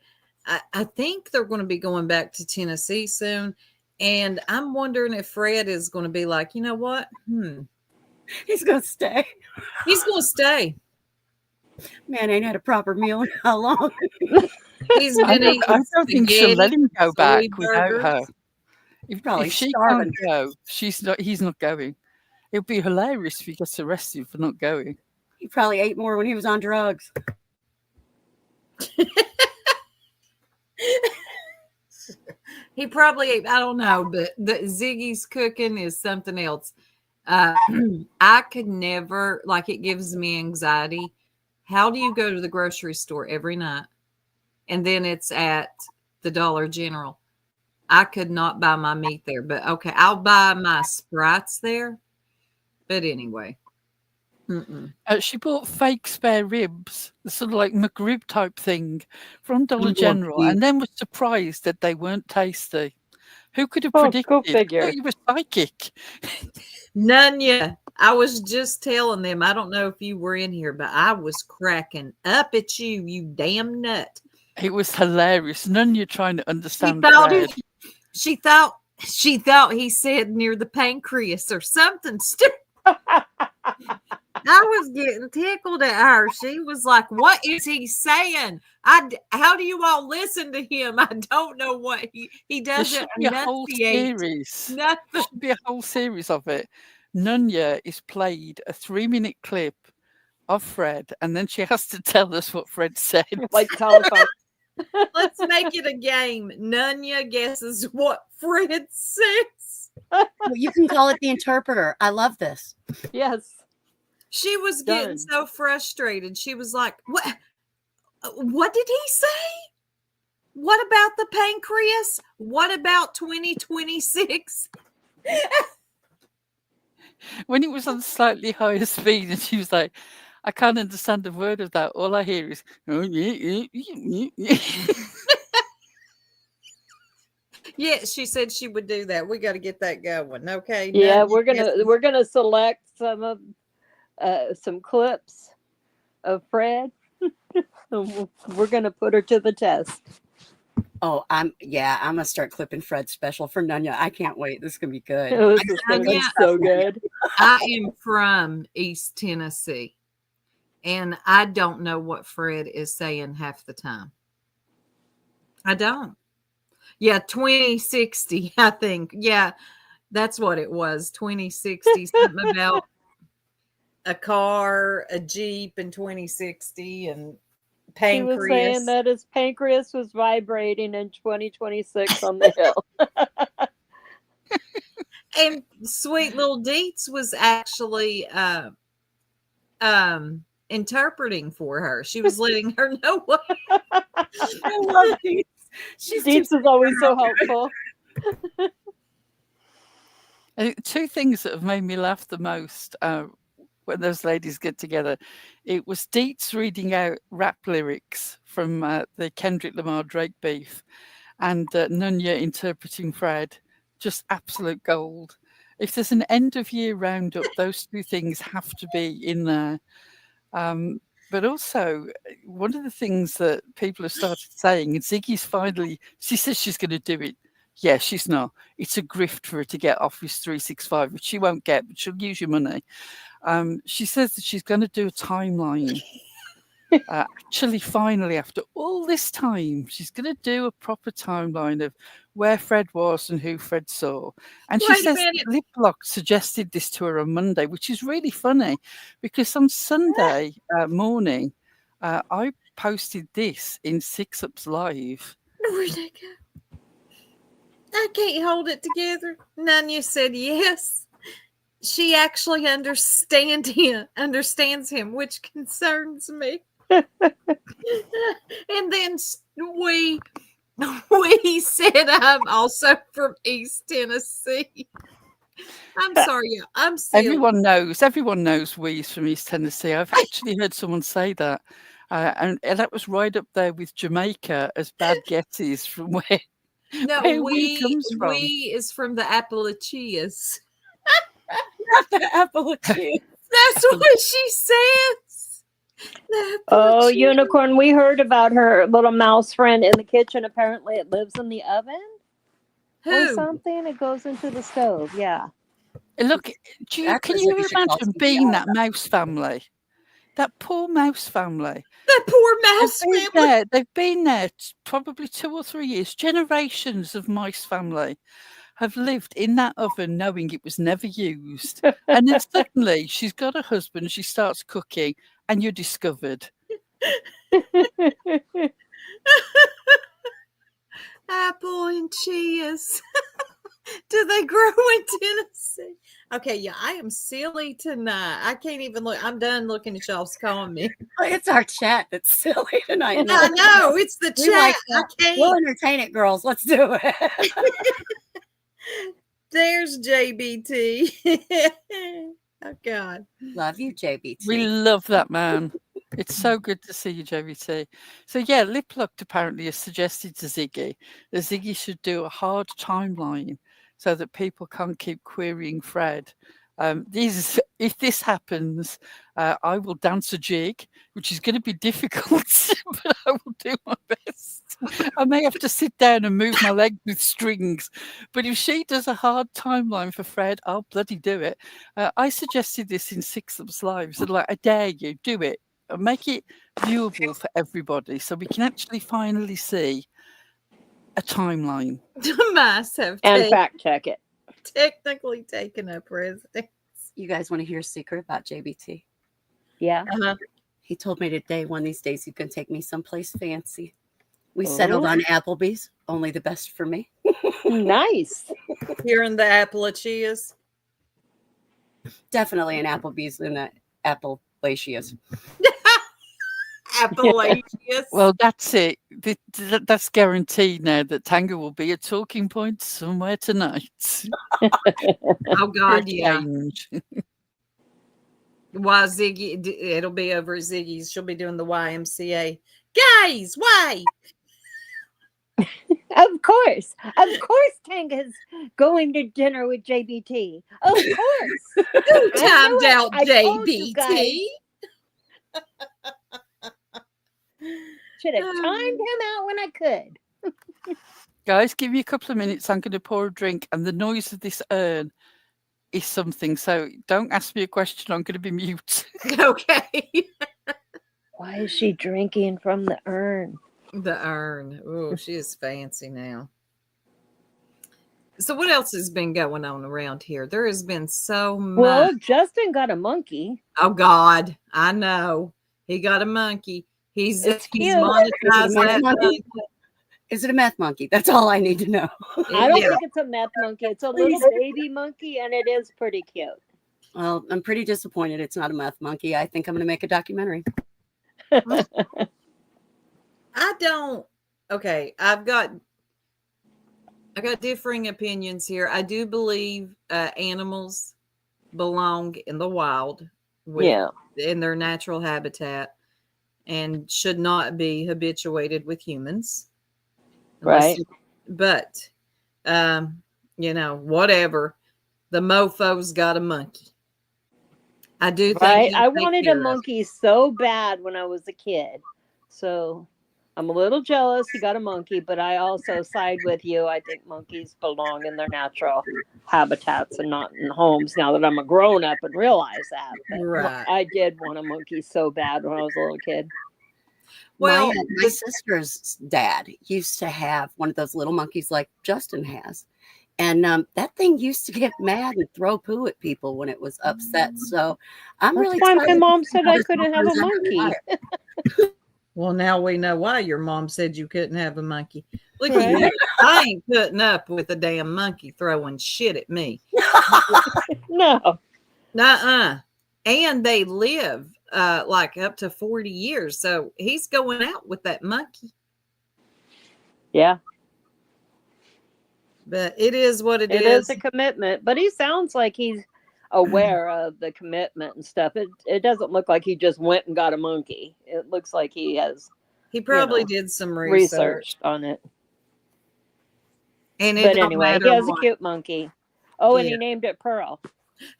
B: I think they're going to be going back to Tennessee soon. And I'm wondering if Fred is going to be like, you know what?
C: He's going to stay.
B: He's going to stay.
C: Man ain't had a proper meal in how long?
B: He's been eating
F: I don't think she'll let him go back without
B: burgers.
F: her.
C: Probably
F: If she
C: starving.
F: can't go, he's not going. It'd be hilarious if he gets arrested for not going.
C: He probably ate more when he was on drugs.
B: He probably, I don't know, but the Ziggy's cooking is something else. I could never, like, it gives me anxiety. How do you go to the grocery store every night and then it's at the Dollar General? I could not buy my meat there, but okay, I'll buy my Sprites there. But anyway.
F: She bought fake spare ribs, the sort of like McRib type thing from Dollar General, and then was surprised that they weren't tasty. Who could have predicted?
D: Go figure.
F: Oh, you were psychic.
B: Nunya, I was just telling them, I don't know if you were in here, but I was cracking up at you, you damn nut.
F: It was hilarious. Nunya trying to understand.
B: She thought he said near the pancreas or something stupid. I was getting tickled at her. She was like, what is he saying? How do you all listen to him? I don't know what he doesn't enunciate.
F: There should be a whole series of it. Nunya is played a 3-minute clip of Fred, and then she has to tell us what Fred said.
D: Like telephone.
B: Let's make it a game. Nunya guesses what Fred says.
C: Well, you can call it the interpreter. I love this.
D: Yes.
B: She was getting so frustrated. She was like, what did he say? What about the pancreas? What about 2026?
F: When it was on slightly higher speed, and she was like, I can't understand a word of that. All I hear is, oh, yeah.
D: Yeah,
B: she said she would do that. We got to get that going. Okay.
D: Yeah, we're gonna select some clips of Fred. We're gonna put her to the test.
C: Oh, I'm gonna start clipping Fred's special for Nunya. I can't wait. This is gonna be good.
D: This is gonna be so good.
B: I am from East Tennessee, and I don't know what Fred is saying half the time. I don't. Yeah, 2060, I think. Yeah, that's what it was. 2060, something about a car, a Jeep in 2060, and
D: He was saying that his pancreas was vibrating in 2026 on the hill.
B: And sweet little Deets was actually interpreting for her. She was letting her know what.
C: I love Deets.
D: Deets is always so helpful.
F: Two things that have made me laugh the most when those ladies get together. It was Deets reading out rap lyrics from the Kendrick Lamar Drake beef, and Nunya interpreting Fred. Just absolute gold. If there's an end of year roundup, those two things have to be in there. But also, one of the things that people have started saying, and Ziggy's finally, she says she's going to do it. Yeah, she's not. It's a grift for her to get Office 365, which she won't get, but she'll use your money. She says that she's going to do a timeline. Actually, finally, after all this time, she's going to do a proper timeline of where Fred was and who Fred saw. And she says Liplock suggested this to her on Monday, which is really funny because on Sunday morning, I posted this in Six Ups Live.
B: Where'd I go? I can't hold it together. Nunya said yes. She actually understands him, which concerns me. And then we said I'm also from East Tennessee. I'm sorry. I'm silly.
F: Everyone knows we's from East Tennessee. I've actually heard someone say that. And that was right up there with Jamaica as bad guesses from where we comes from.
B: We is from the Appalachians.
C: Not the Appalachians.
B: That's what she says.
D: Oh, Unicorn, we heard about her little mouse friend in the kitchen. Apparently it lives in the oven or something. It goes into the stove. Yeah.
F: Look, can you imagine being that mouse family? That poor mouse family.
B: That poor mouse family.
F: They've been there probably 2 or 3 years. Generations of mice family have lived in that oven knowing it was never used. And then suddenly she's got a husband, she starts cooking, and you're discovered.
B: Apple and cheese. Do they grow in Tennessee? Okay, yeah, I am silly tonight. I can't even look. I'm done looking at y'all's comment.
C: It's our chat that's silly tonight.
B: I know, it's the chat.
C: We'll entertain it, girls. Let's do it.
B: There's JBT. Oh, God.
C: Love you, JBT.
F: We love that man. It's so good to see you, JBT. So, yeah, Liplocked apparently has suggested to Ziggy that Ziggy should do a hard timeline so that people can't keep querying Fred. If this happens, I will dance a jig, which is going to be difficult, but I will do my best. I may have to sit down and move my leg with strings, but if she does a hard timeline for Fred, I'll bloody do it. I suggested this in Six Ups Live, so like, I dare you, do it. Make it viewable for everybody so we can actually finally see a timeline.
B: Must have
D: fact check it.
B: Technically taken up residence.
C: You guys want to hear a secret about JBT?
D: Yeah.
C: He told me today one of these days he's going to take me someplace fancy. We settled on Applebee's, only the best for me.
D: Nice.
B: Here in the Appalachians.
C: Definitely an Applebee's in the Appalachians.
B: Appalachians.
F: Well, that's it. That's guaranteed now that Tango will be a talking point somewhere tonight.
B: Oh, God, yeah.
F: Change.
B: Why Ziggy? It'll be over at Ziggy's. She'll be doing the YMCA. Guys, why?
D: Of course, Tanga's going to dinner with JBT. Of course.
B: Who timed out JBT?
D: Should have timed him out when I could.
F: Guys, give me a couple of minutes. I'm going to pour a drink, and the noise of this urn is something. So don't ask me a question. I'm going to be mute.
B: Okay.
D: Why is she drinking from the urn?
B: The urn. Oh, she is fancy now. So what else has been going on around here? There has been so much.
D: Well, Justin got a monkey.
B: Oh, God. I know. He got a monkey. He's
D: It's
B: he's
D: cute.
B: monetized that
C: monkey?
B: thing.
C: Is it a meth monkey? That's all I need to know.
D: I don't
B: Yeah.
D: think it's a meth monkey. It's a little baby monkey, and it is pretty cute.
C: Well, I'm pretty disappointed it's not a meth monkey. I think I'm going to make a documentary.
B: I don't. Okay, I've got differing opinions here. I do believe animals belong in the wild, in their natural habitat, and should not be habituated with humans.
D: Right.
B: But, whatever. The mofo's got a monkey. I do think.
D: Right. I wanted a monkey so bad when I was a kid. So I'm a little jealous he got a monkey, but I also side with you. I think monkeys belong in their natural habitats and not in homes now that I'm a grown up and realize that. But
B: Right.
D: I did want a monkey so bad when I was a little kid.
B: Well,
C: my sister's dad used to have one of those little monkeys like Justin has. And that thing used to get mad and throw poo at people when it was upset. So I'm
D: That's
C: really
D: why my
C: excited
D: mom
C: to see
D: said
C: how
D: I
C: this
D: couldn't have
C: turns
D: a
C: out.
D: monkey.
B: Well, now we know why your mom said you couldn't have a monkey. Look
D: Right.
B: at you. I ain't putting up with a damn monkey throwing shit at me.
D: No.
B: Nuh-uh. And they live like up to 40 years. So he's going out with that monkey.
D: Yeah.
B: But it is what
D: It is a commitment, but he sounds like he's aware of the commitment and stuff. It doesn't look like he just went and got a monkey. It looks like he has
B: He probably did some research.
D: researched on it.
B: And it
D: But
B: don't
D: anyway, he
B: matter
D: has a
B: what.
D: cute monkey. Oh, and
B: Yeah.
D: he named it Pearl.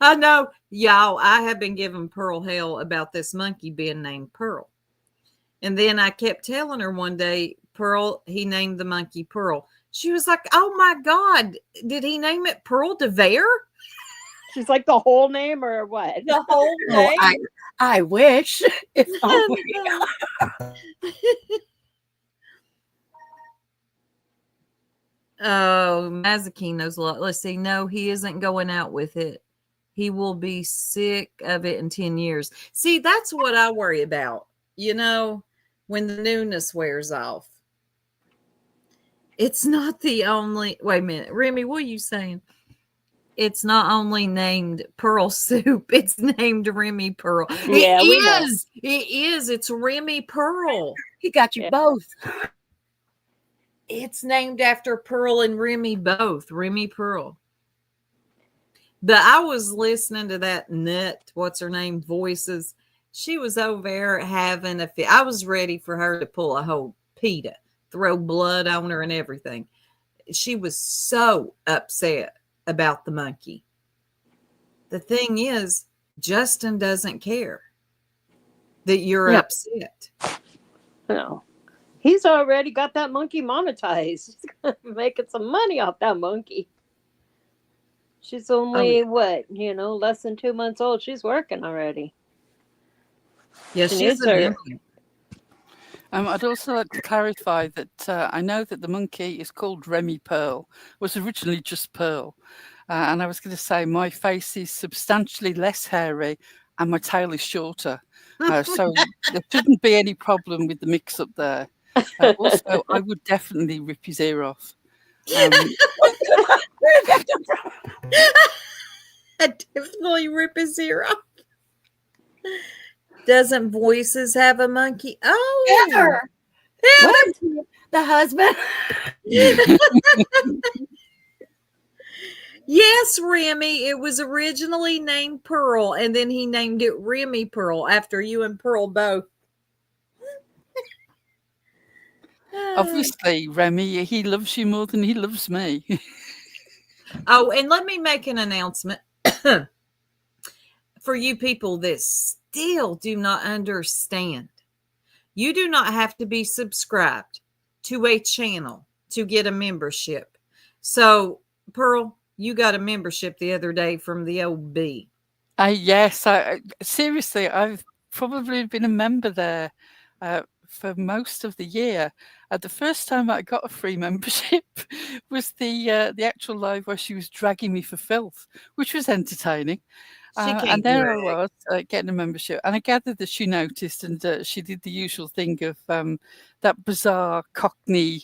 B: I know, y'all, I have been giving Pearl hell about this monkey being named Pearl. And then I kept telling her one day, Pearl, he named the monkey Pearl. She was like, oh my God, did he name it Pearl de Verre?
D: She's like, the whole name or what?
B: The whole
C: Oh,
B: name?
C: I wish. If only.
B: Oh, Mazaki knows a lot. Let's see. No, he isn't going out with it. He will be sick of it in 10 years. See, that's what I worry about. When the newness wears off. It's not the only. Wait a minute. Remy, what are you saying? It's not only named Pearl Soup, it's named Remy Pearl.
D: Yeah,
B: it
D: we know.
B: is. It is. It's Remy Pearl.
C: He got you both.
B: It's named after Pearl and Remy both. Remy Pearl. But I was listening to that nut, what's her name, Voices. She was over there having a fit. I was ready for her to pull a whole PETA, throw blood on her and everything. She was so upset about the monkey. The thing is, Justin doesn't care that you're upset.
D: No. He's already got that monkey monetized. He's making some money off that monkey. She's only, less than 2 months old. She's working already.
B: Yeah,
D: She
B: she's
D: needs her.
B: amazing.
F: I'd also like to clarify that I know that the monkey is called Remy Pearl, was originally just Pearl. And I was going to say my face is substantially less hairy and my tail is shorter. So there shouldn't be any problem with the mix-up there. Also, I would definitely rip his ear off.
B: I definitely rip his ear off. Doesn't Voices have a monkey? Oh,
C: Ever. The husband.
B: Yes, Remy. It was originally named Pearl, and then he named it Remy Pearl after you and Pearl both.
F: Obviously, Remy, he loves you more than he loves me.
B: Oh, and let me make an announcement for you people that still do not understand. You do not have to be subscribed to a channel to get a membership. So, Pearl, you got a membership the other day from the OB.
F: Yes, seriously, I've probably been a member there for most of the year. The first time I got a free membership was the actual live where she was dragging me for filth, which was entertaining.
B: can't
F: And there I
B: brag.
F: was getting a membership, and I gathered that she noticed, and she did the usual thing of that bizarre Cockney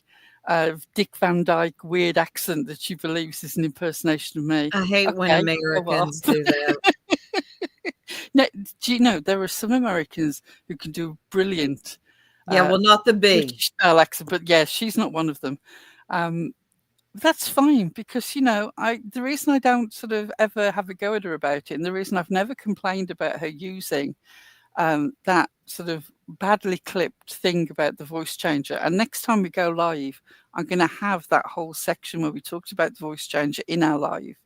F: Dick Van Dyke weird accent that she believes is an impersonation of me.
B: I hate when
F: Okay, go
B: Americans
F: off.
B: do that.
F: No, do you know there are some Americans who can do brilliant
B: Yeah, well, not the B.
F: British style accent, but yeah, she's not one of them. That's fine, because the reason I don't sort of ever have a go at her about it, and the reason I've never complained about her using that sort of badly clipped thing about the voice changer. And next time we go live, I'm going to have that whole section where we talked about the voice changer in our live,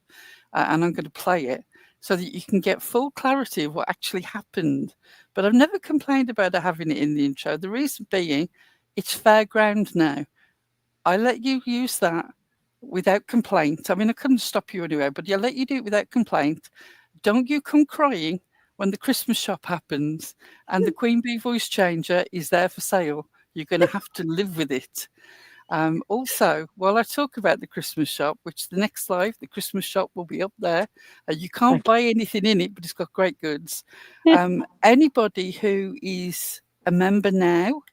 F: and I'm going to play it so that you can get full clarity of what actually happened. But I've never complained about her having it in the intro. The reason being, it's fair ground now. I let you use that without complaint. I mean, I couldn't stop you anyway, but I let you do it without complaint. Don't you come crying when the Christmas shop happens and the Queen Bee voice changer is there for sale. You're going to have to live with it. Also, while I talk about the Christmas shop, which the next live, the Christmas shop will be up there. You can't buy anything in it, but it's got great goods. Anybody who is a member now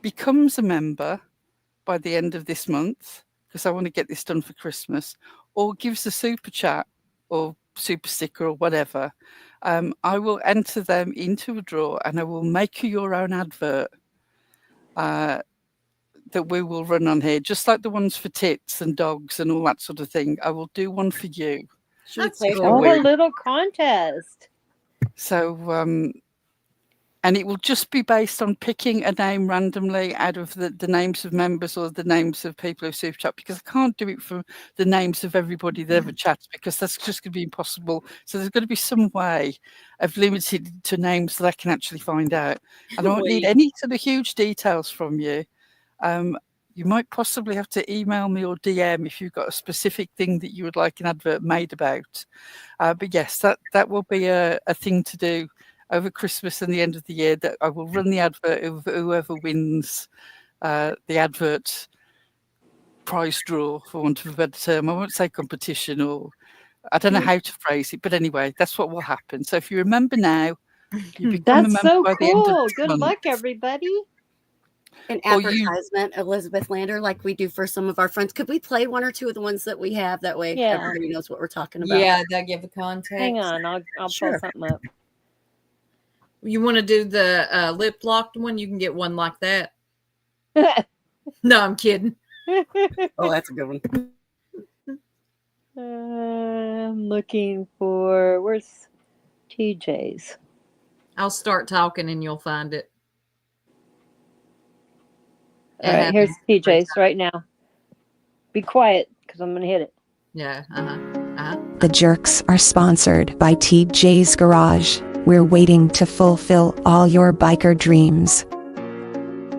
F: becomes a member by the end of this month, because I want to get this done for Christmas, or gives a super chat or super sticker or whatever. I will enter them into a draw, and I will make you your own advert that we will run on here, just like the ones for tits and dogs and all that sort of thing. I will do one for you.
B: That's
F: cool.
D: Oh, a little contest.
F: So, and it will just be based on picking a name randomly out of the names of members or the names of people who super chat, because I can't do it for the names of everybody that ever chats, because that's just going to be impossible. So there's going to be some way of limiting it to names that I can actually find out. I don't need any sort of huge details from you. You might possibly have to email me or DM if you've got a specific thing that you would like an advert made about. But yes, that will be a thing to do over Christmas and the end of the year, that I will run the advert of whoever wins the advert prize draw, for want of a better term. I won't say competition, or I don't know how to phrase it, but anyway, that's what will happen. So if you remember now, you become a member
D: so
F: by the end of
D: cool.
F: this
D: Good
F: month.
D: luck, everybody.
C: An
F: Or you-
C: advertisement, Elizabeth Lander, like we do for some of our friends. Could we play one or two of the ones that we have? That way
D: Yeah.
C: everybody knows what we're talking about.
B: Yeah, they'll give the context.
D: Hang on, I'll
C: Sure.
D: pull something up.
B: You want to do the lip locked one? You can get one like that. No, I'm kidding.
C: Oh, that's a good one.
D: I'm looking for, where's TJ's?
B: I'll start talking and you'll find it.
D: All right, here's TJ's right now. Be quiet, because I'm going to hit it.
B: Yeah.
I: The Jerks are sponsored by TJ's Garage. We're waiting to fulfill all your biker dreams.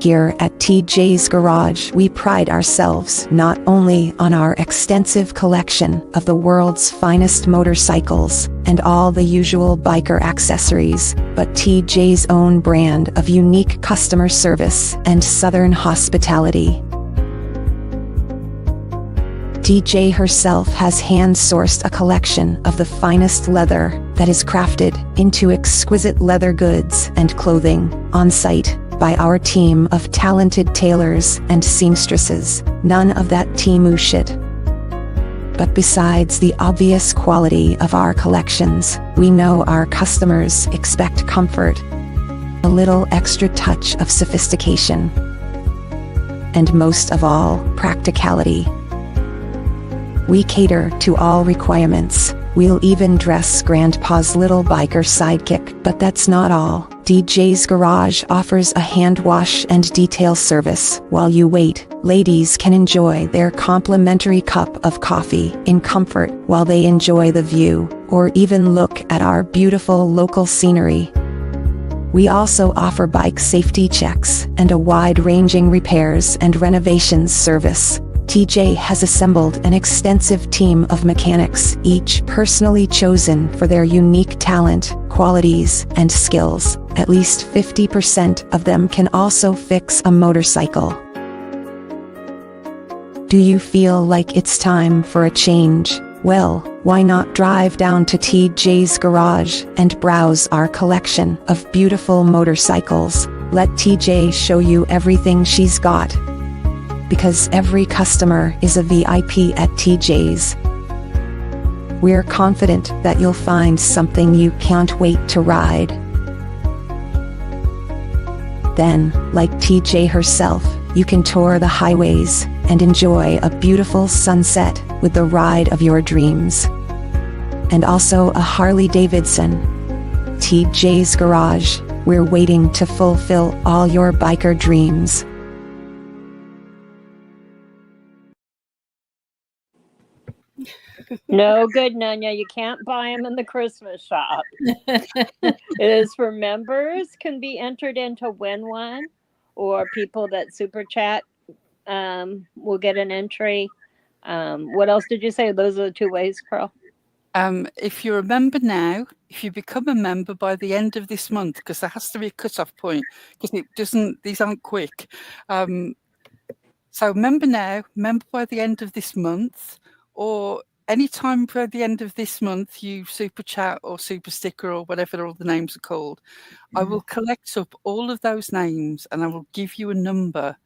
I: Here at TJ's Garage, we pride ourselves not only on our extensive collection of the world's finest motorcycles and all the usual biker accessories, but TJ's own brand of unique customer service and southern hospitality. DJ herself has hand-sourced a collection of the finest leather that is crafted into exquisite leather goods and clothing on site by our team of talented tailors and seamstresses. None of that Temu shit. But besides the obvious quality of our collections, we know our customers expect comfort, a little extra touch of sophistication, and most of all, practicality. We cater to all requirements. We'll even dress Grandpa's little biker sidekick. But that's not all. DJ's Garage offers a hand wash and detail service. While you wait, ladies can enjoy their complimentary cup of coffee in comfort while they enjoy the view, or even look at our beautiful local scenery. We also offer bike safety checks and a wide-ranging repairs and renovations service. TJ has assembled an extensive team of mechanics, each personally chosen for their unique talent, qualities, and skills. At least 50% of them can also fix a motorcycle. Do you feel like it's time for a change? Well, why not drive down to TJ's garage and browse our collection of beautiful motorcycles? Let TJ show you everything she's got. Because every customer is a VIP at TJ's. We're confident that you'll find something you can't wait to ride. Then, like TJ herself, you can tour the highways and enjoy a beautiful sunset with the ride of your dreams. And also a Harley Davidson. TJ's Garage, we're waiting to fulfill all your biker dreams.
D: No good, Nunya. You can't buy them in the Christmas shop. It is for members, can be entered in to win one, or people that super chat will get an entry. What else did you say? Those are the two ways, Carl.
F: If you're a member now, if you become a member by the end of this month, because there has to be a cut-off point, because it doesn't, these aren't quick. So member now, member by the end of this month, or anytime by the end of this month, you super chat or super sticker or whatever all the names are called. I will collect up all of those names and I will give you a number,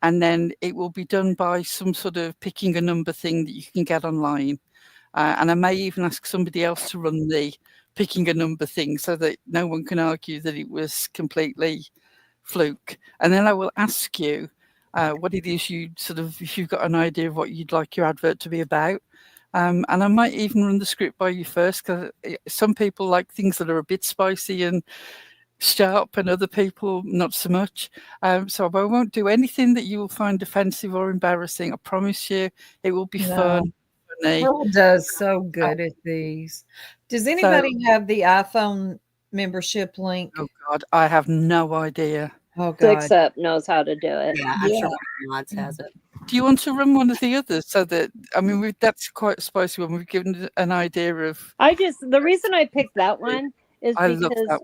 F: and then it will be done by some sort of picking a number thing that you can get online. And I may even ask somebody else to run the picking a number thing so that no one can argue that it was completely fluke. And then I will ask you what it is you sort of, if you've got an idea of what you'd like your advert to be about. And I might even run the script by you first, because some people like things that are a bit spicy and sharp, and other people not so much. So I won't do anything that you will find offensive or embarrassing. I promise you it will be fun.
B: Pearl does so good at these. Does anybody have the iPhone membership link?
F: Oh God, I have no idea.
B: Oh God,
D: Six Up knows how to do it.
C: Yeah, I'm sure one of the mods has it.
F: Do you want to run one of the others so that, I mean, that's quite a spicy one. We've given an idea of.
D: The reason I picked that one is
F: I love
D: because
F: that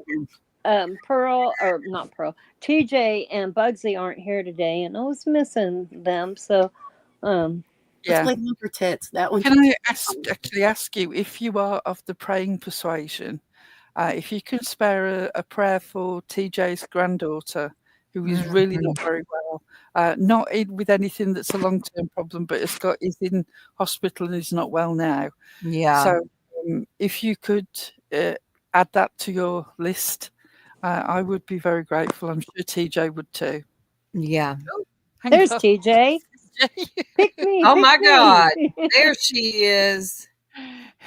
F: one.
D: Pearl, or not Pearl, TJ and Bugsy aren't here today, and I was missing them. So,
C: Let's play one for tits. That one.
F: Can I actually ask you, if you are of the praying persuasion, if you can spare a prayer for TJ's granddaughter, who is really not very well, not with anything that's a long-term problem, but is in hospital and is not well now.
B: Yeah.
F: So if you could add that to your list, I would be very grateful. I'm sure TJ would too.
B: Yeah.
F: Oh,
D: there's TJ. Pick me.
B: Oh
D: pick
B: my
D: me.
B: God. There she is.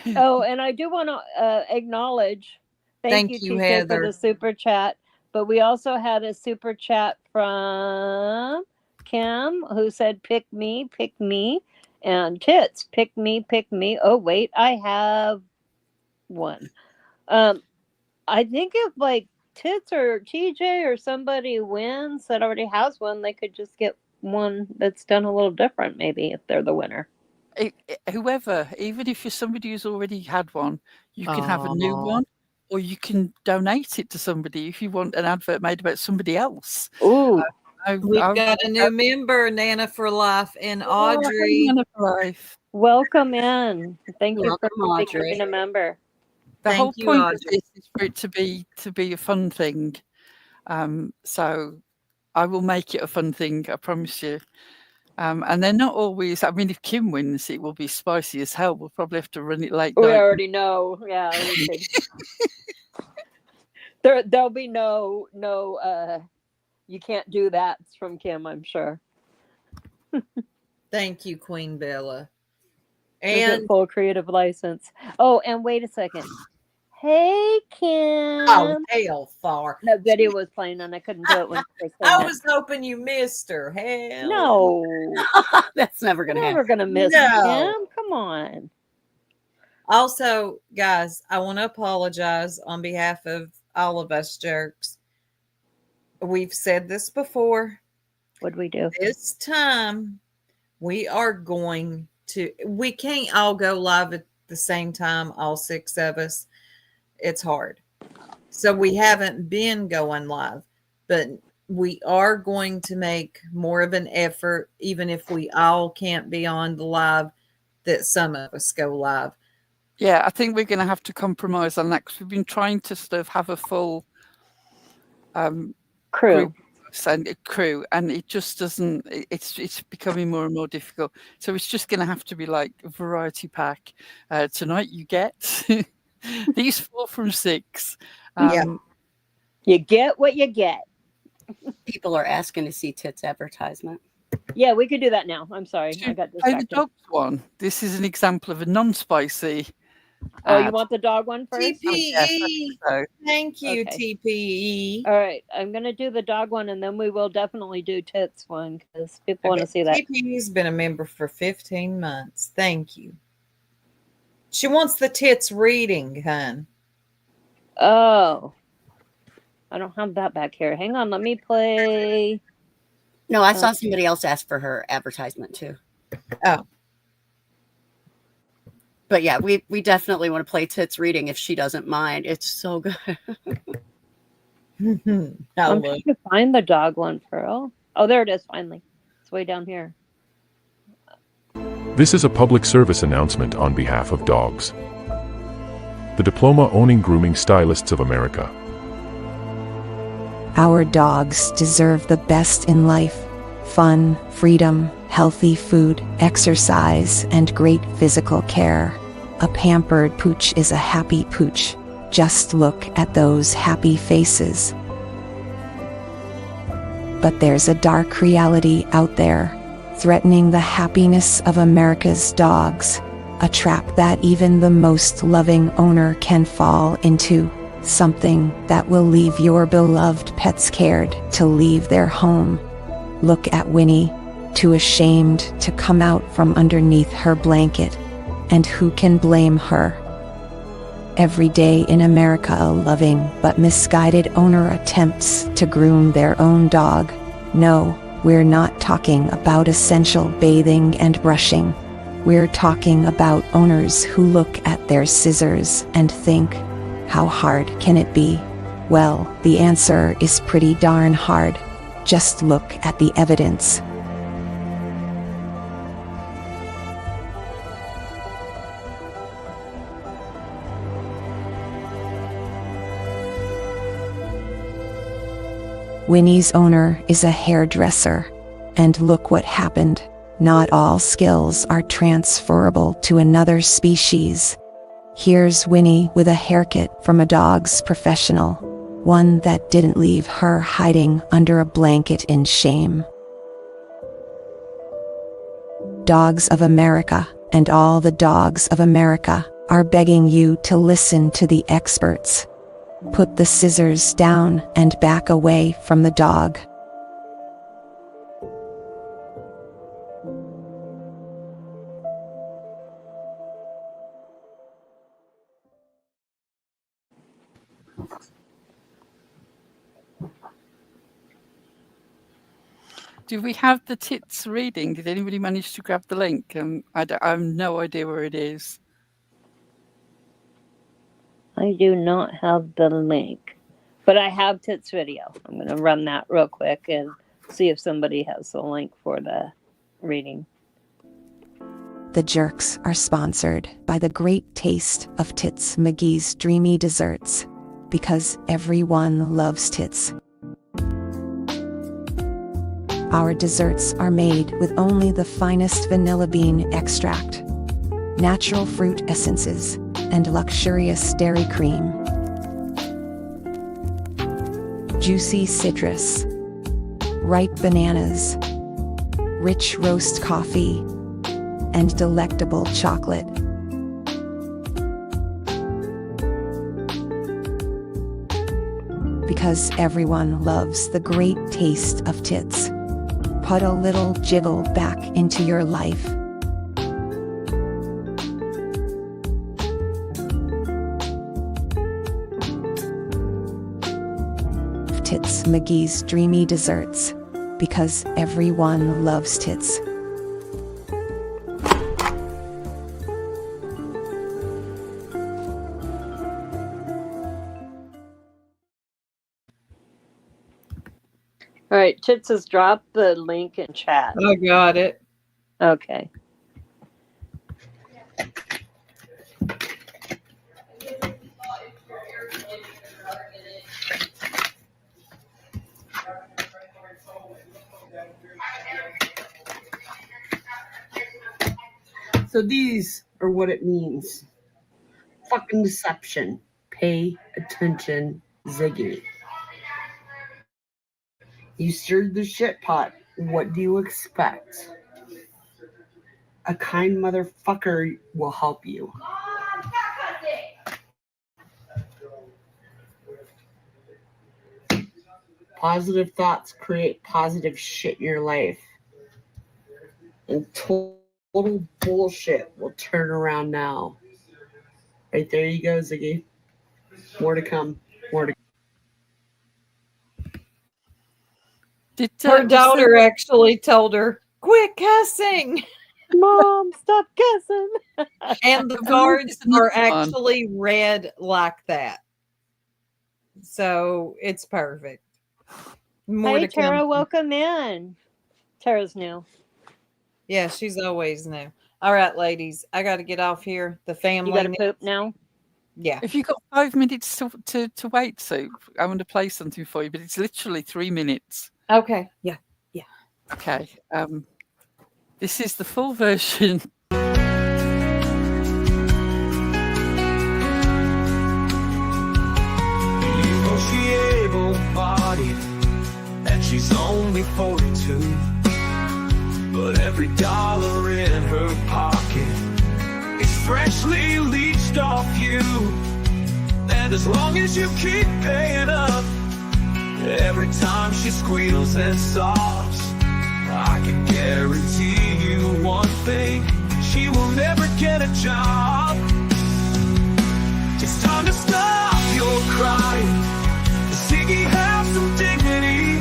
D: Oh, and I do want to acknowledge, thank you, TJ,
B: Heather,
D: for the super chat. But we also had a super chat from Kim, who said, pick me, and tits, pick me. Oh, wait, I have one. I think if like tits or TJ or somebody wins that already has one, they could just get one that's done a little different, maybe, if they're the winner.
F: Whoever, even if you're somebody who's already had one, you can have a new one, or you can donate it to somebody if you want an advert made about somebody else.
D: Ooh.
B: We've got a new member, Nana for Life, and Audrey.
F: Nana for Life.
D: Welcome in. Thank you for
C: Audrey.
D: becoming a member.
F: The whole point of
B: Audrey.
F: this is for it to be a fun thing. So I will make it a fun thing, I promise you. And they're not always, I mean, if Kim wins, it will be spicy as hell. We'll probably have to run it late
D: We
F: night.
D: already know. Yeah. There'll be no you can't do that from Kim, I'm sure.
B: Thank you, Queen Bella.
D: And full creative license. Oh, and wait a second. Hey, Kim.
B: Oh, hell far.
D: That video was playing and I couldn't do it when
B: I was hoping you missed her. Hell.
D: No.
C: That's never going to happen.
D: Never going to miss Kim. Come on.
B: Also, guys, I want to apologize on behalf of all of us jerks. We've said this before.
D: What'd we do?
B: This time, we can't all go live at the same time, all 6 of us. It's hard. So we haven't been going live, but we are going to make more of an effort, even if we all can't be on the live that some of us go live.
F: Yeah, I think we're going to have to compromise on that because we've been trying to sort of have a full
D: Crew.
F: crew, and it just doesn't. It's becoming more and more difficult. So it's just going to have to be like a variety pack. Tonight you get these 4 from 6.
B: Yeah.
D: You get what you get.
C: People are asking to see Tits advertisement.
D: Yeah, we could do that now. I'm sorry, I got
F: Play the
D: distracted.
F: dog one. This is an example of a non-spicy.
D: Oh, you want the dog one first?
B: TPE.
F: So.
B: Thank you,
D: Okay.
B: TPE.
D: All right, I'm gonna do the dog one, and then we will definitely do tits one because people want to see that.
B: TPE's been a member for 15 months. Thank you. She wants the tits reading, hun.
D: Oh, I don't have that back here. Hang on, let me play.
C: No, I saw somebody else ask for her advertisement too.
B: Oh.
C: But yeah, we definitely want to play Tits reading if she doesn't mind. It's so good.
D: I'm trying to find the dog one, Pearl. Oh, there it is, finally. It's way down here.
J: This is a public service announcement on behalf of dogs. The diploma-owning grooming stylists of America.
I: Our dogs deserve the best in life: fun, freedom, healthy food, exercise, and great physical care. A pampered pooch is a happy pooch. Just look at those happy faces. But there's a dark reality out there, threatening the happiness of America's dogs. A trap that even the most loving owner can fall into. Something that will leave your beloved pets scared to leave their home. Look at Winnie, too ashamed to come out from underneath her blanket. And who can blame her? Every day in America, a loving but misguided owner attempts to groom their own dog. No, we're not talking about essential bathing and brushing. We're talking about owners who look at their scissors and think, how hard can it be? Well, the answer is pretty darn hard. Just look at the evidence. Winnie's owner is a hairdresser. And look what happened. Not all skills are transferable to another species. Here's Winnie with a haircut from a dog's professional. One that didn't leave her hiding under a blanket in shame. Dogs of America, and all the dogs of America, are begging you to listen to the experts. Put the scissors down and back away from the dog.
F: Do we have the tits reading? Did anybody manage to grab the link? I have no idea where it is.
D: I do not have the link, but I have tits video. I'm going to run that real quick and see if somebody has the link for the reading.
I: The Jerks are sponsored by the great taste of Tits McGee's Dreamy Desserts, because everyone loves tits. Our desserts are made with only the finest vanilla bean extract, natural fruit essences, and luxurious dairy cream. Juicy citrus, ripe bananas, rich roast coffee, and delectable chocolate. Because everyone loves the great taste of tits. Put a little jiggle back into your life. Tits McGee's Dreamy Desserts, because everyone loves tits.
D: All right, Tits has dropped the link in chat.
B: I got it.
D: Okay.
C: So these are what it means. Fucking deception. Pay attention, Ziggy. You stirred the shit pot. What do you expect? A kind motherfucker will help you. Positive thoughts create positive shit in your life. And total bullshit will turn around now. Right there you go, Ziggy. More to come. More to
B: come. Her daughter actually told her, quit cussing.
D: Mom, stop cussing.
B: And the cards are actually read like that. So it's perfect. More
D: hey,
B: to come.
D: Tara, welcome in. Tara's new.
B: Yeah, she's always new. All right, ladies, I got to get off here. The family.
D: You got to poop now?
B: Yeah.
F: If you've got 5 minutes to wait, so I want to play something for you, but it's literally 3 minutes.
B: Okay. Yeah. Yeah.
F: Okay. This is the full version.
K: She able-bodied, and she's only 42. But every dollar in her pocket is freshly leached off you. And as long as you keep paying up, every time she squeals and sobs, I can guarantee you one thing: she will never get a job. It's time to stop your crying. Ziggy, have some dignity.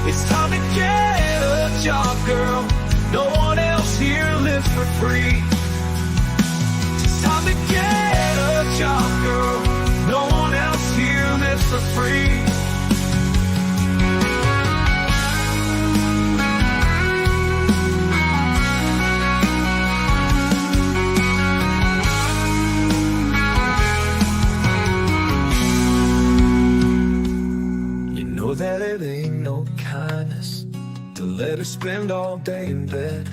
K: It's time to get a job, girl. No one else here lives for free. It's time to get a job, girl. No one else here lives for free. That it ain't no kindness to let her spend all day in bed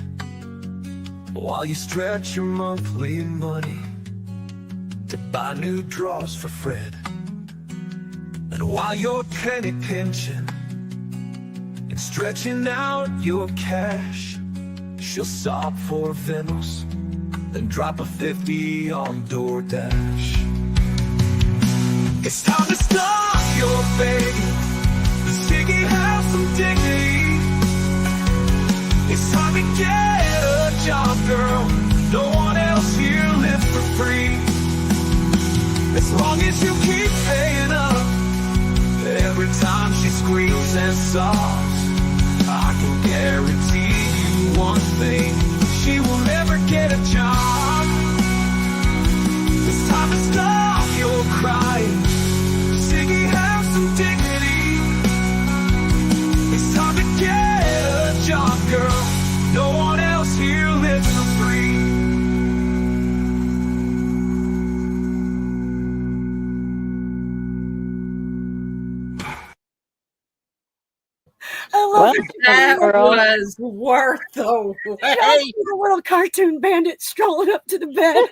K: while you stretch your monthly money to buy new drawers for Fred. And while you're penny pinching and stretching out your cash, she'll sob for Venus, then drop a 50 on DoorDash. It's time to stop your begging. Ziggy, have some dignity. It's time to get a job, girl. No one else here lives for free. As long as you keep paying up, every time she squeals and sobs, I can guarantee you one thing: she will never get a job. It's time to stop your crying. Ziggy, have some dignity. It's time to get a job, girl. No one else here lives for free.
C: I love it.
B: That was worth the wait.
C: The little cartoon bandit strolling up to the bed.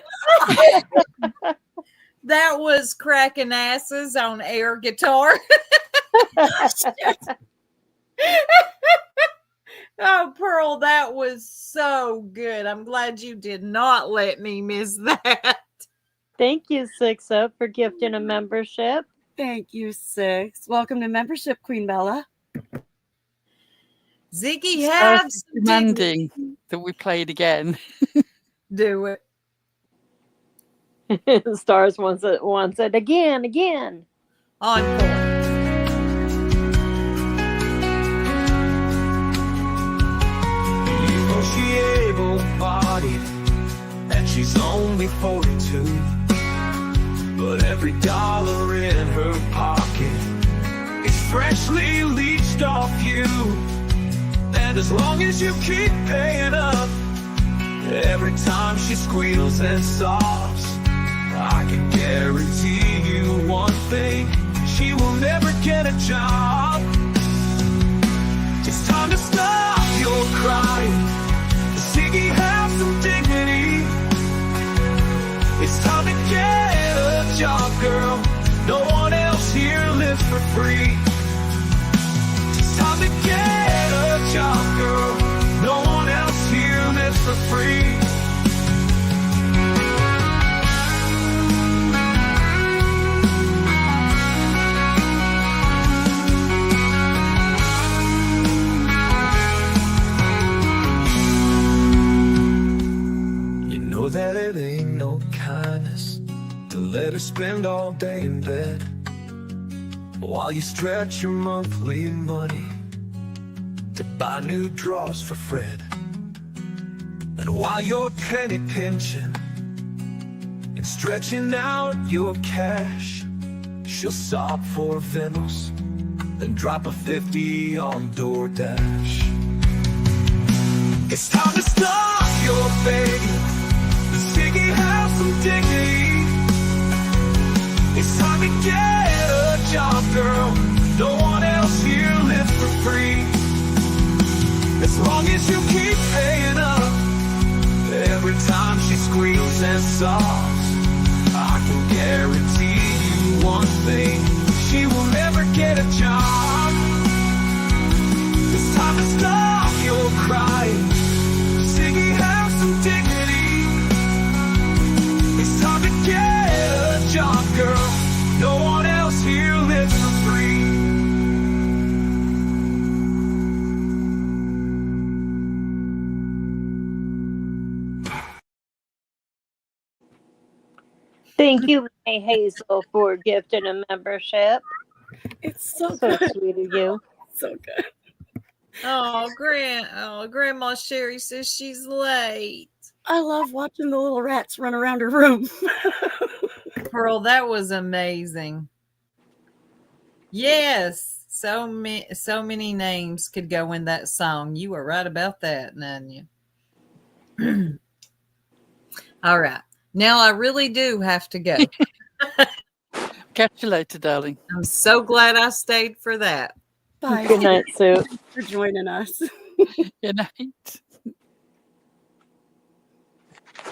B: That was cracking asses on air guitar. Oh, Pearl, that was so good. I'm glad you did not let me miss that.
D: Thank you, Six Up, for gifting a membership.
C: Thank you, Six. Welcome to membership, Queen Bella.
B: Ziggy has
F: demanding that we play it again.
B: Do it.
D: Stars wants it again.
B: Encore.
K: She able-bodied, and she's only 42. But every dollar in her pocket is freshly leached off you. And as long as you keep paying up, every time she squeals and sobs, I can guarantee you one thing: she will never get a job. It's time to stop your crying. Ziggy, have some time to get a job, girl. No one else here lives for free. It's time to get a job, girl. No one else here lives for free. You know that it ain't no kindness to let her spend all day in bed while you stretch your monthly money to buy new drawers for Fred. And while you're penny pinching and stretching out your cash, she'll sob for Venus, then drop a 50 on DoorDash. It's time to stop your begging. Ziggy, have some dignity. It's time to get a job, girl. No one else here lives for free. As long as you keep paying up every time she squeals and sobs, I can guarantee you one thing: she will never get a job. It's time to stop your crying. Ziggy, have some dignity. It's time to get a job, girl. No one else here lives for free.
D: Thank you, May Hazel, for gifting a membership.
C: It's so
D: So
C: good.
D: sweet of you.
C: So good.
B: Oh, Grandma Sherry says she's late.
C: I love watching the little rats run around her room.
B: Pearl, that was amazing. Yes, so many names could go in that song. You were right about that, Nanya. All right. Now I really do have to go.
F: Catch you later, darling.
B: I'm so glad I stayed for that.
C: Bye.
D: Good night, Sue.
C: Thanks for joining us.
F: Good night.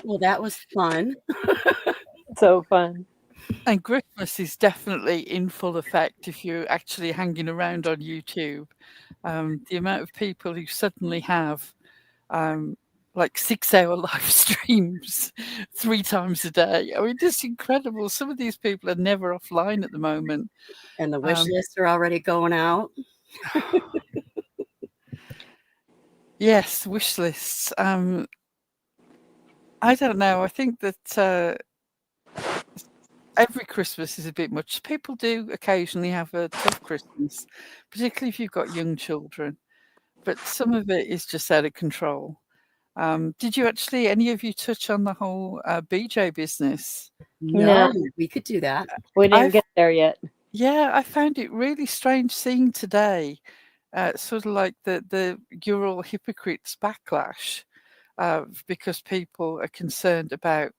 C: Well, that was fun.
D: So fun.
F: And Christmas is definitely in full effect if you're actually hanging around on YouTube. The amount of people who suddenly have like 6-hour live streams 3 times a day. I mean, just incredible. Some of these people are never offline at the moment.
C: And the wish lists are already going out.
F: Yes, wish lists. I don't know. I think that every Christmas is a bit much. People do occasionally have a tough Christmas, particularly if you've got young children. But some of it is just out of control. Did you actually, any of you, touch on the whole BJ business?
C: No, we could do that.
D: We didn't get there yet.
F: Yeah, I found it really strange seeing today, sort of like the "you're all hypocrites" backlash, because people are concerned about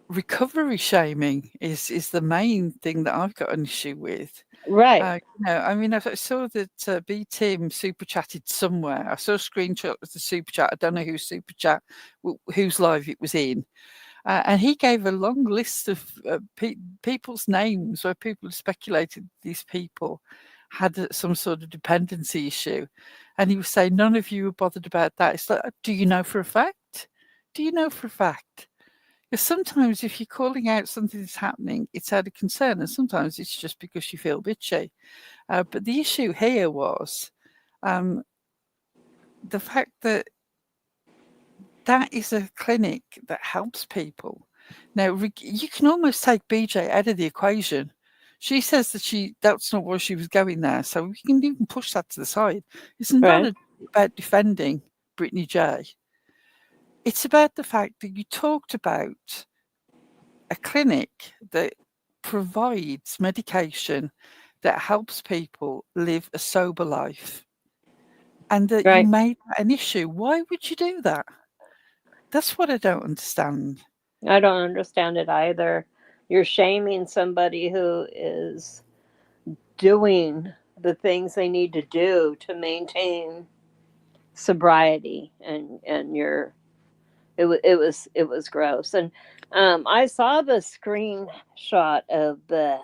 F: recovery shaming is the main thing that I've got an issue with.
D: Right.
F: I mean, I saw that B Tim super chatted somewhere. I saw a screenshot of the super chat. I don't know whose super chat, whose live it was in. And he gave a long list of people's names where people speculated these people had some sort of dependency issue. And he was saying, none of you were bothered about that. It's like, do you know for a fact? Do you know for a fact? Because sometimes if you're calling out something that's happening, it's out of concern. And sometimes it's just because you feel bitchy. But the issue here was the fact that that is a clinic that helps people. Now, you can almost take BJ out of the equation. She says that that's not why she was going there. So we can even push that to the side. It's not about defending Brittany J. It's about the fact that you talked about a clinic that provides medication that helps people live a sober life. And that you made that an issue. Why would you do that? That's what I don't understand.
D: I don't understand it either. You're shaming somebody who is doing the things they need to do to maintain sobriety, and it was gross. And I saw the screenshot of the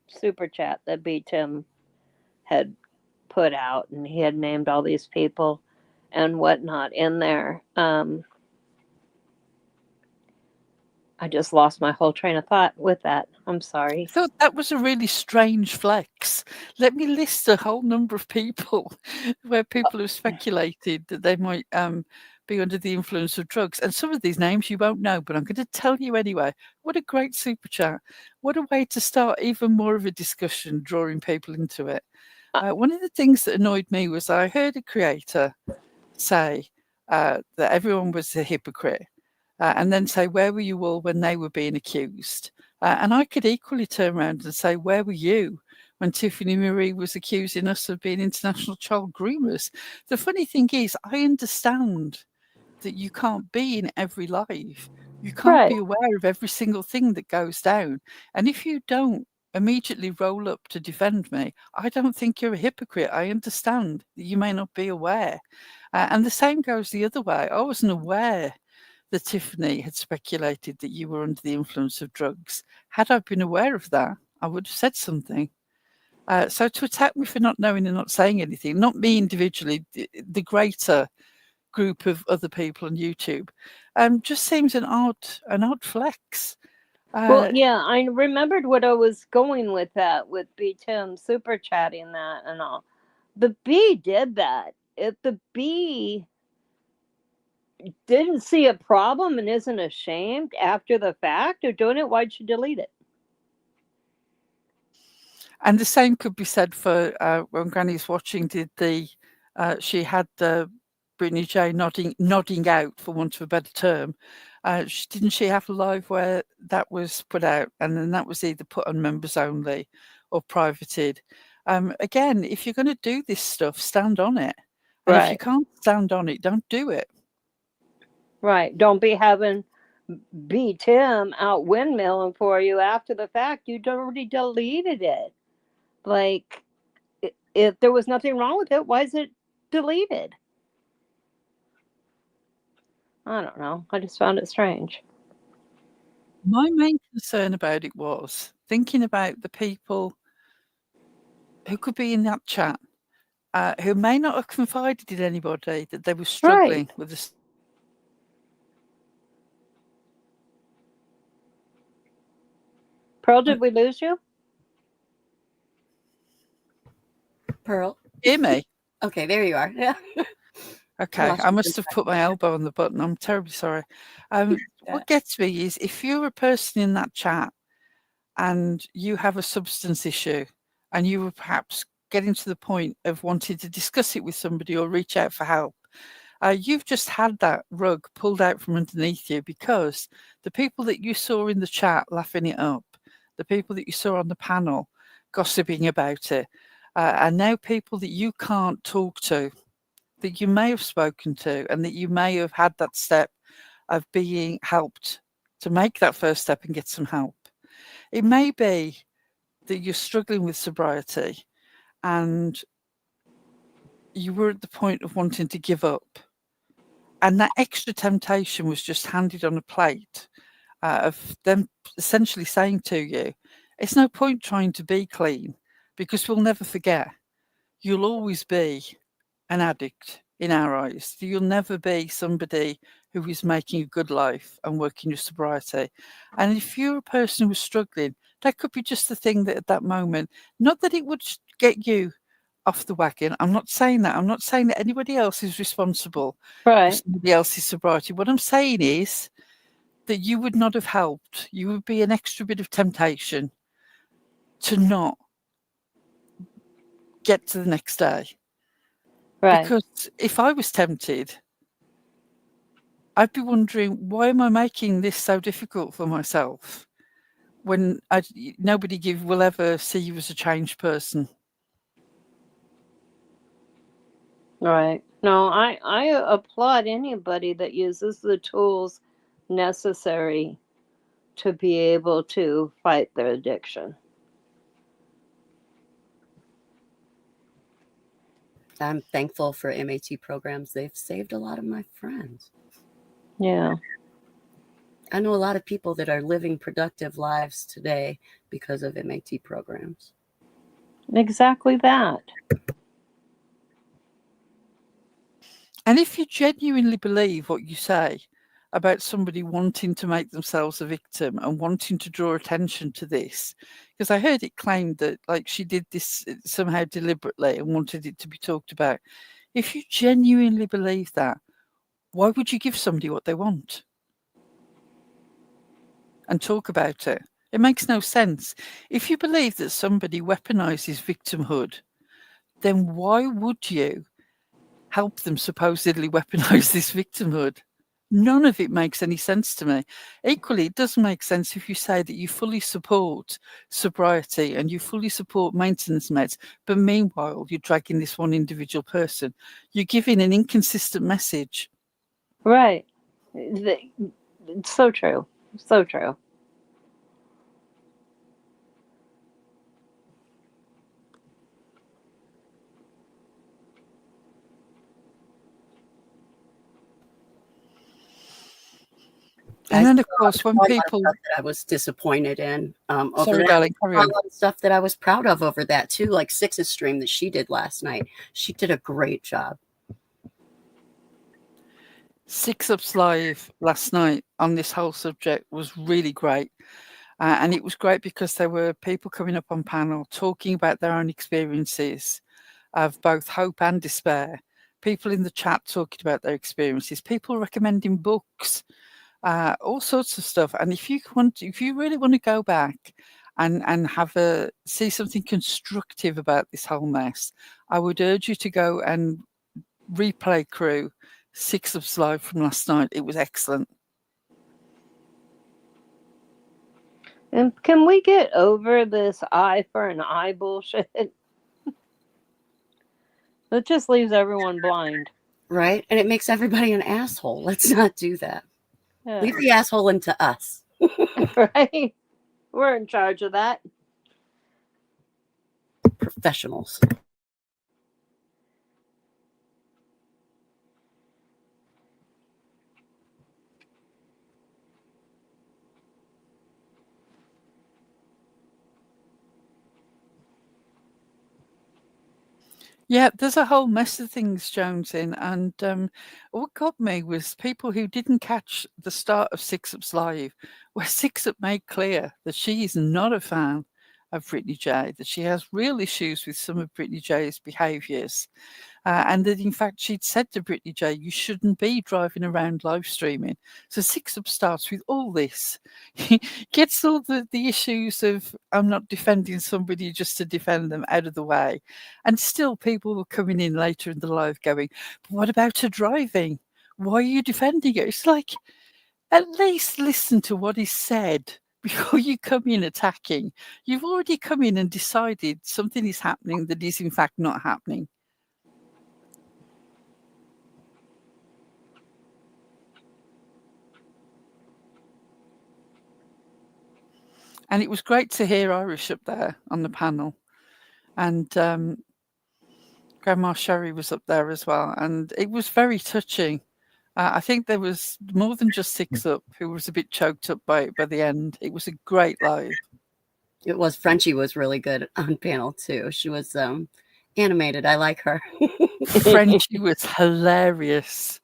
D: super chat that B Tim had put out, and he had named all these people and whatnot in there. I just lost my whole train of thought with that. I'm sorry.
F: I thought that was a really strange flex. Let me list a whole number of people where people have speculated that they might be under the influence of drugs. And some of these names you won't know, but I'm going to tell you anyway. What a great super chat. What a way to start even more of a discussion, drawing people into it. One of the things that annoyed me was I heard a creator say that everyone was a hypocrite. And then say, where were you all when they were being accused? And I could equally turn around and say, where were you when Tiffany Marie was accusing us of being international child groomers? The funny thing is, I understand that you can't be in every live. You can't be aware of every single thing that goes down. And if you don't immediately roll up to defend me, I don't think you're a hypocrite. I understand that you may not be aware. And the same goes the other way. I wasn't aware that Tiffany had speculated that you were under the influence of drugs. Had I been aware of that, I would have said something. So to attack me for not knowing and not saying anything, not me individually, the greater group of other people on YouTube, just seems an odd flex.
D: Well, yeah, I remembered what I was going with that, with B Tim super chatting that and all. The B did that. If the B didn't see a problem and isn't ashamed after the fact of doing it, why'd she delete it?
F: And the same could be said for when Granny's watching. She had the Brittany J nodding out, for want of a better term. Didn't she have a live where that was put out, and then that was either put on members only or privated? Again, if you're going to do this stuff, stand on it. And if you can't stand on it, don't do it.
D: Right. Don't be having B Tim out windmilling for you after the fact. You already deleted it. Like, if there was nothing wrong with it, why is it deleted? I don't know. I just found it strange.
F: My main concern about it was thinking about the people who could be in that chat, who may not have confided in anybody that they were struggling with this.
D: Pearl, did we lose you?
C: Pearl?
F: Hear me?
C: Okay, there you are. Yeah.
F: Okay, I must have put my elbow on the button. I'm terribly sorry. What gets me is if you're a person in that chat and you have a substance issue and you were perhaps getting to the point of wanting to discuss it with somebody or reach out for help, you've just had that rug pulled out from underneath you because the people that you saw in the chat laughing it up, the people that you saw on the panel gossiping about it, are now people that you can't talk to, that you may have spoken to, and that you may have had that step of being helped to make that first step and get some help. It may be that you're struggling with sobriety and you were at the point of wanting to give up. And that extra temptation was just handed on a plate of them essentially saying to you, it's no point trying to be clean because we'll never forget. You'll always be an addict in our eyes. You'll never be somebody who is making a good life and working your sobriety. And if you're a person who's struggling, that could be just the thing that at that moment, not that it would get you off the wagon. I'm not saying that. I'm not saying that anybody else is responsible for somebody else's sobriety. What I'm saying is that you would not have helped. You would be an extra bit of temptation to not get to the next day. Because if I was tempted, I'd be wondering, why am I making this so difficult for myself when nobody will ever see you as a changed person?
D: Right. No, I applaud anybody that uses the tools necessary to be able to fight their addiction.
C: I'm thankful for MAT programs. They've saved a lot of my friends.
D: Yeah.
C: I know a lot of people that are living productive lives today because of MAT programs.
D: Exactly that.
F: And if you genuinely believe what you say about somebody wanting to make themselves a victim and wanting to draw attention to this, because I heard it claimed that like she did this somehow deliberately and wanted it to be talked about. If you genuinely believe that, why would you give somebody what they want and talk about it? It makes no sense. If you believe that somebody weaponizes victimhood, then why would you help them supposedly weaponize this victimhood? None of it makes any sense to me. Equally, it doesn't make sense if you say that you fully support sobriety and you fully support maintenance meds, but meanwhile, you're dragging this one individual person. You're giving an inconsistent message.
D: Right. It's so true. So true.
F: And then, of course, when people...
C: Stuff that I was disappointed in over
F: Sorry,
C: that.
F: darling, carry on.
C: A lot of stuff that I was proud of over that, too, like Six's stream that she did last night. She did a great job.
F: Six Up's live last night on this whole subject was really great. And it was great because there were people coming up on panel talking about their own experiences of both hope and despair. People in the chat talking about their experiences, people recommending books, all sorts of stuff. And if you really want to go back and see something constructive about this whole mess, I would urge you to go and replay Crew Six Up's live from last night. It was excellent.
D: And can we get over this eye for an eye bullshit? It just leaves everyone blind.
C: Right? And it makes everybody an asshole. Let's not do that.
D: Yeah.
C: Leave the asshole into us.
D: Right? We're in charge of that.
C: Professionals.
F: Yeah, there's a whole mess of things, Jones, in. And what got me was people who didn't catch the start of Six Up's live, where Six Up made clear that she is not a fan of Brittany J, that she has real issues with some of Brittany J's behaviours. And that, in fact, she'd said to Brittany J, you shouldn't be driving around live streaming. So Six Up starts with all this. He gets all the issues of, I'm not defending somebody just to defend them, out of the way. And still people were coming in later in the live going, but what about her driving? Why are you defending her? It's like, at least listen to what is said before you come in attacking. You've already come in and decided something is happening that is in fact not happening. And it was great to hear Irish up there on the panel. And Grandma Sherry was up there as well. And it was very touching. I think there was more than just Six Up who was a bit choked up by the end. It was a great live.
C: It was. Frenchie was really good on panel too. She was animated. I like her.
F: Frenchie was hilarious.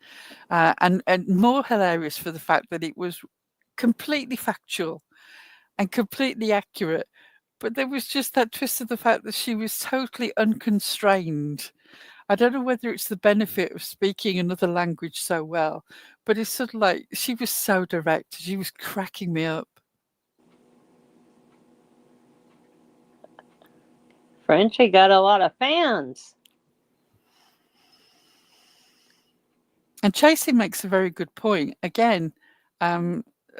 F: And more hilarious for the fact that it was completely factual and completely accurate. But there was just that twist of the fact that she was totally unconstrained. I don't know whether it's the benefit of speaking another language so well, but it's sort of like she was so direct. She was cracking me up.
D: Frenchie got a lot of fans.
F: And Chasey makes a very good point. Again,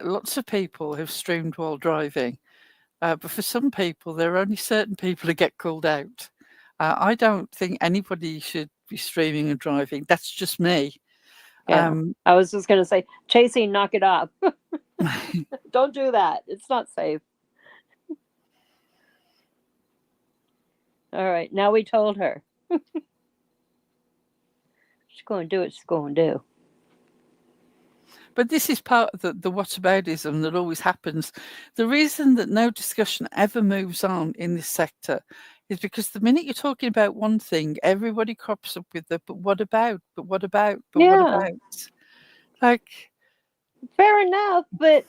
F: lots of people have streamed while driving, but for some people, there are only certain people who get called out. I don't think anybody should be streaming and driving. That's just me.
D: Yeah, I was just going to say, Chasey, knock it off. Don't do that. It's not safe. All right, now we told her. She's going to do what she's going to do.
F: But this is part of the whataboutism that always happens. The reason that no discussion ever moves on in this sector is because the minute you're talking about one thing, everybody crops up with the, but what about, but what about, but what
D: Yeah.
F: about? Like,
D: Fair enough, but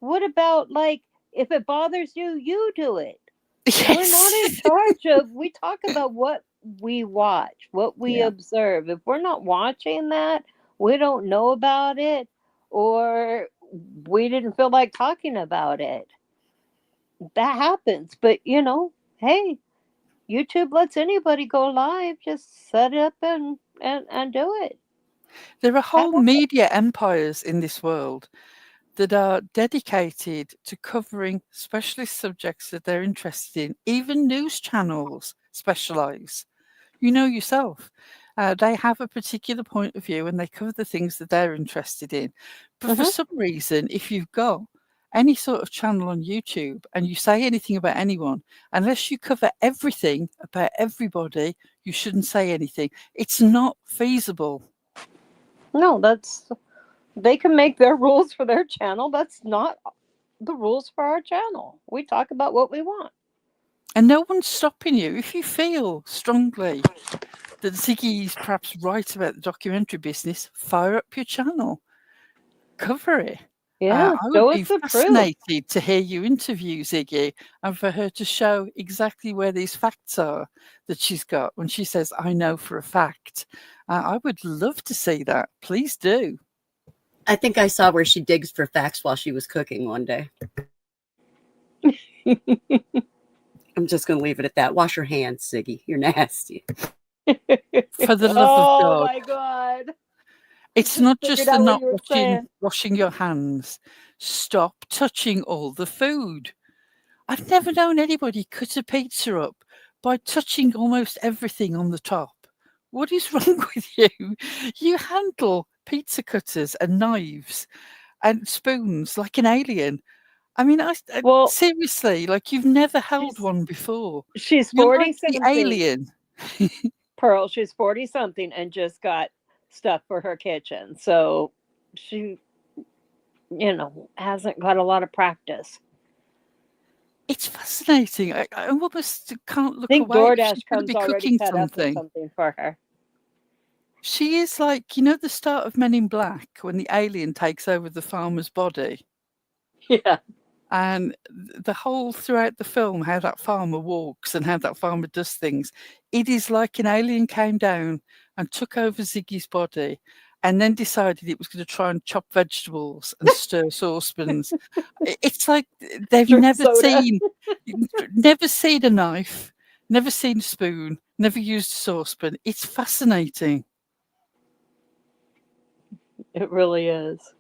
D: what about, like, if it bothers you, you do it. We're not in
F: yes.
D: charge of, we talk about what we watch, what we
F: Yeah.
D: observe. If we're not watching that, we don't know about it, or we didn't feel like talking about it. That happens. But, hey, YouTube lets anybody go live. Just set it up and do it.
F: There are whole
D: Have at it.
F: media empires in this world that are dedicated to covering specialist subjects that they're interested in. Even news channels specialize. You know yourself. They have a particular point of view and they cover the things that they're interested in. But for some reason, if you've got any sort of channel on YouTube and you say anything about anyone, unless you cover everything about everybody, you shouldn't say anything. It's not feasible.
D: No, they can make their rules for their channel. That's not the rules for our channel. We talk about what we want.
F: And no one's stopping you. If you feel strongly that Ziggy is perhaps right about the documentary business, fire up your channel. Cover it.
D: Yeah,
F: I
D: show
F: would be
D: us the proof.
F: fascinated to hear you interview Ziggy and for her to show exactly where these facts are that she's got when she says, I know for a fact. I would love to see that. Please do.
C: I think I saw where she digs for facts while she was cooking one day. I'm just going to leave it at that. Wash your hands, Ziggy. You're nasty.
F: For the love of God.
D: Oh my God.
F: It's not just the
D: out what
F: not
D: you were saying.
F: washing your hands. Stop touching all the food. I've never known anybody cut a pizza up by touching almost everything on the top. What is wrong with you? You handle pizza cutters and knives and spoons like an alien. I mean,
D: Well,
F: seriously, like you've never held one before.
D: She's
F: You're
D: 40
F: like the
D: something.
F: alien.
D: Pearl, she's 40 something and just got stuff for her kitchen. So she, hasn't got a lot of practice.
F: It's fascinating. I almost can't look
D: I think
F: away.
D: DoorDash
F: She's going to
D: comes
F: be
D: already
F: cooking
D: set up with
F: something.
D: something for her.
F: She is like, the start of Men in Black when the alien takes over the farmer's body.
D: Yeah.
F: And the whole throughout the film, how that farmer walks and how that farmer does things, it is like an alien came down and took over Ziggy's body and then decided it was going to try and chop vegetables and stir saucepans. It's like they've
D: Drink
F: never
D: soda.
F: seen a knife, never seen a spoon, never used a saucepan. It's fascinating.
D: It really is.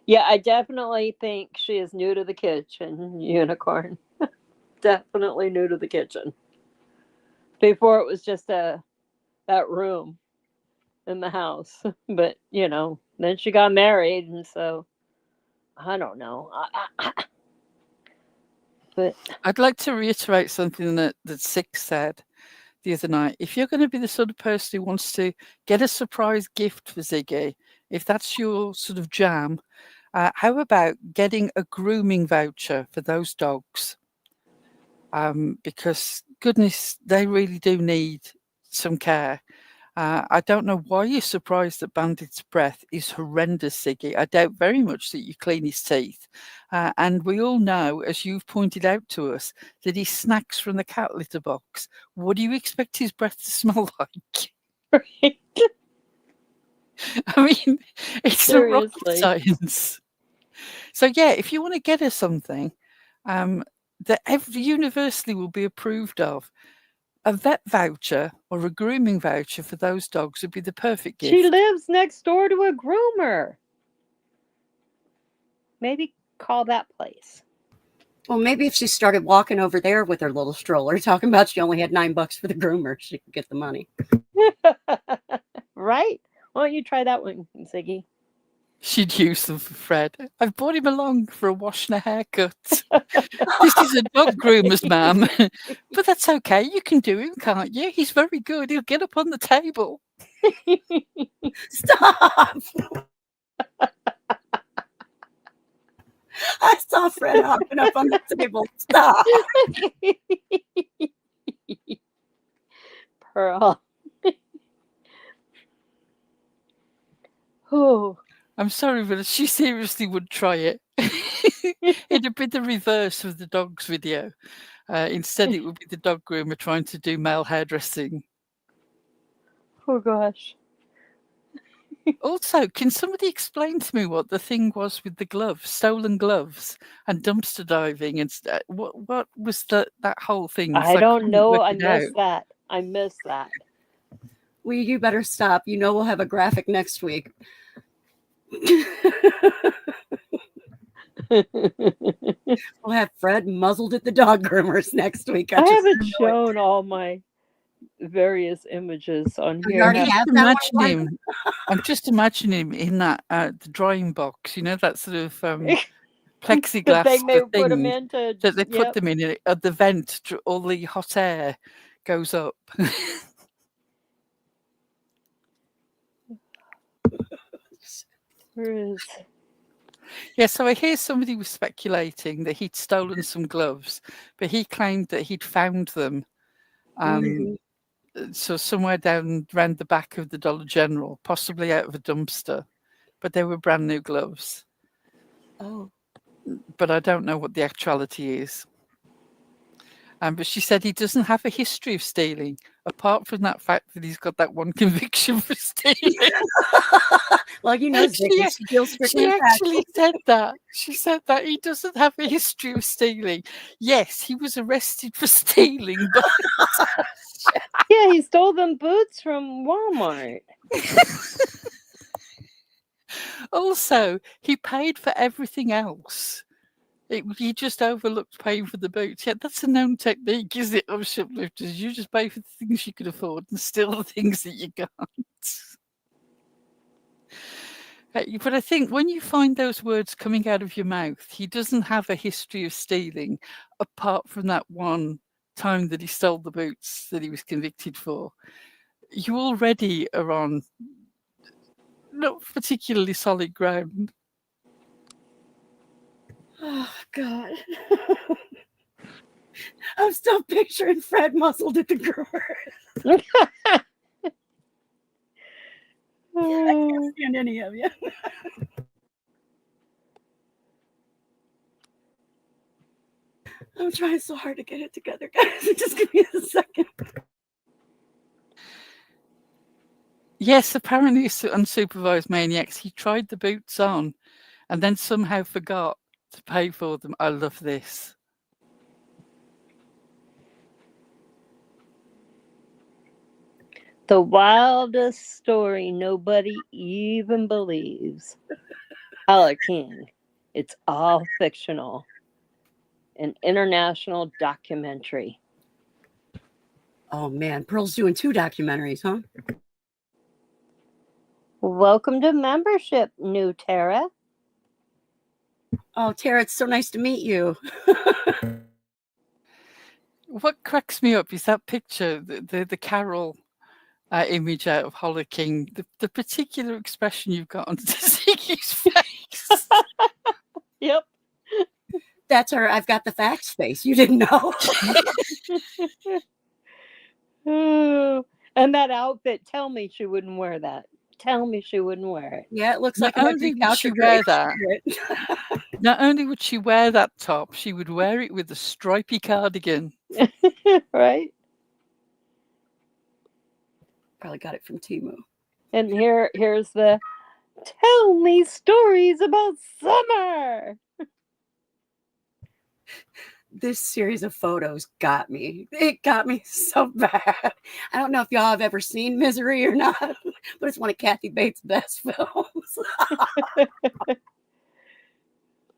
D: Yeah, I definitely think she is new to the kitchen, Unicorn. Definitely new to the kitchen. Before it was just that room in the house. But, then she got married, and so I don't know. But
F: I'd like to reiterate something that Six said the other night. If you're going to be the sort of person who wants to get a surprise gift for Ziggy, if that's your sort of jam, how about getting a grooming voucher for those dogs? Because goodness, they really do need some care. I don't know why you're surprised that Bandit's breath is horrendous, Ziggy. I doubt very much that you clean his teeth. And we all know, as you've pointed out to us, that he snacks from the cat litter box. What do you expect his breath to smell like? I mean, it's not rocket science. So yeah, if you want to get her something that universally will be approved of, a vet voucher or a grooming voucher for those dogs would be the perfect gift.
D: she lives next door to a groomer. Maybe call that place.
C: Well, maybe if she started walking over there with her little stroller, talking about she only had $9 for the groomer, she could get the money.
D: Right? Why don't you try that one, Ziggy?
F: She'd use them for Fred. I've brought him along for a wash and a haircut. This is a dog groomer's, ma'am. But that's okay. You can do him, can't you? He's very good. He'll get up on the table.
C: Stop. I saw Fred hopping up on the table. Stop.
D: Pearl. Oh,
F: I'm sorry, but she seriously would try it. It'd be the reverse of the dog's video. Instead, it would be the dog groomer trying to do male hairdressing.
D: oh gosh.
F: Also, can somebody explain to me what the thing was with the gloves, stolen gloves, and dumpster diving, and what was that whole thing?
D: I don't
F: couldn't
D: know.
F: work
D: I
F: it out.
D: missed that. I missed that.
C: Well, you better stop. You know we'll have a graphic next week. We'll have Fred muzzled at the dog groomers next week.
D: I haven't shown all my various images on
C: You
D: here.
C: already
D: have
C: have
F: I'm
C: that
F: imagining
C: one?
F: him. I'm just imagining him in that the drying box. You know, that sort of
D: the
F: plexiglass
D: thing they
F: thing
D: put them into.
F: that they put
D: Yep.
F: them in at the vent. All the hot air goes up.
D: Where is?
F: Yeah, so I hear somebody was speculating that he'd stolen some gloves, but he claimed that he'd found them. So somewhere down around the back of the Dollar General, possibly out of a dumpster, but they were brand new gloves.
C: Oh.
F: But I don't know what the actuality is. But she said he doesn't have a history of stealing, apart from that fact that he's got that one conviction for stealing.
C: Well, you know, Ziggy, she feels strictly
F: She actually
C: impartial.
F: said that. She said that he doesn't have a history of stealing. Yes, he was arrested for stealing, but
D: Yeah, he stole them boots from Walmart.
F: also he paid for everything else. He just overlooked paying for the boots. Yeah, that's a known technique, is it, of shoplifters? You just pay for the things you can afford and steal the things that you can't. But I think when you find those words coming out of your mouth, he doesn't have a history of stealing, apart from that one time that he stole the boots that he was convicted for. You already are on not particularly solid ground.
C: Oh, God. I'm still picturing Fred muzzled at the groomer. I can't stand any of you. I'm trying so hard to get it together, guys. Just give me a second.
F: Yes, apparently unsupervised maniacs. He tried the boots on and then somehow forgot to pay for them. I love this.
D: The wildest story nobody even believes. Holla King. It's all fictional. An international documentary.
C: Oh, man. Pearl's doing 2 documentaries, huh?
D: Welcome to membership, new Tara.
C: Oh, Tara, it's so nice to meet you.
F: What cracks me up is that picture, the Carol image out of Holler King, the particular expression you've got on Ziggy's face.
D: Yep.
C: That's her I've got the facts face. You didn't know.
D: Oh, and that outfit, tell me she wouldn't wear that. Tell me she wouldn't wear it.
C: Yeah, it looks
F: Not
C: like
F: only would she wear that,
C: that.
F: not only would she wear that top, she would wear it with a stripy cardigan.
D: Right?
C: Probably got it from Temu.
D: And here's the tell me stories about summer.
C: This series of photos got me. It got me so bad. I don't know if y'all have ever seen Misery or not, but it's one of Kathy Bates' best films.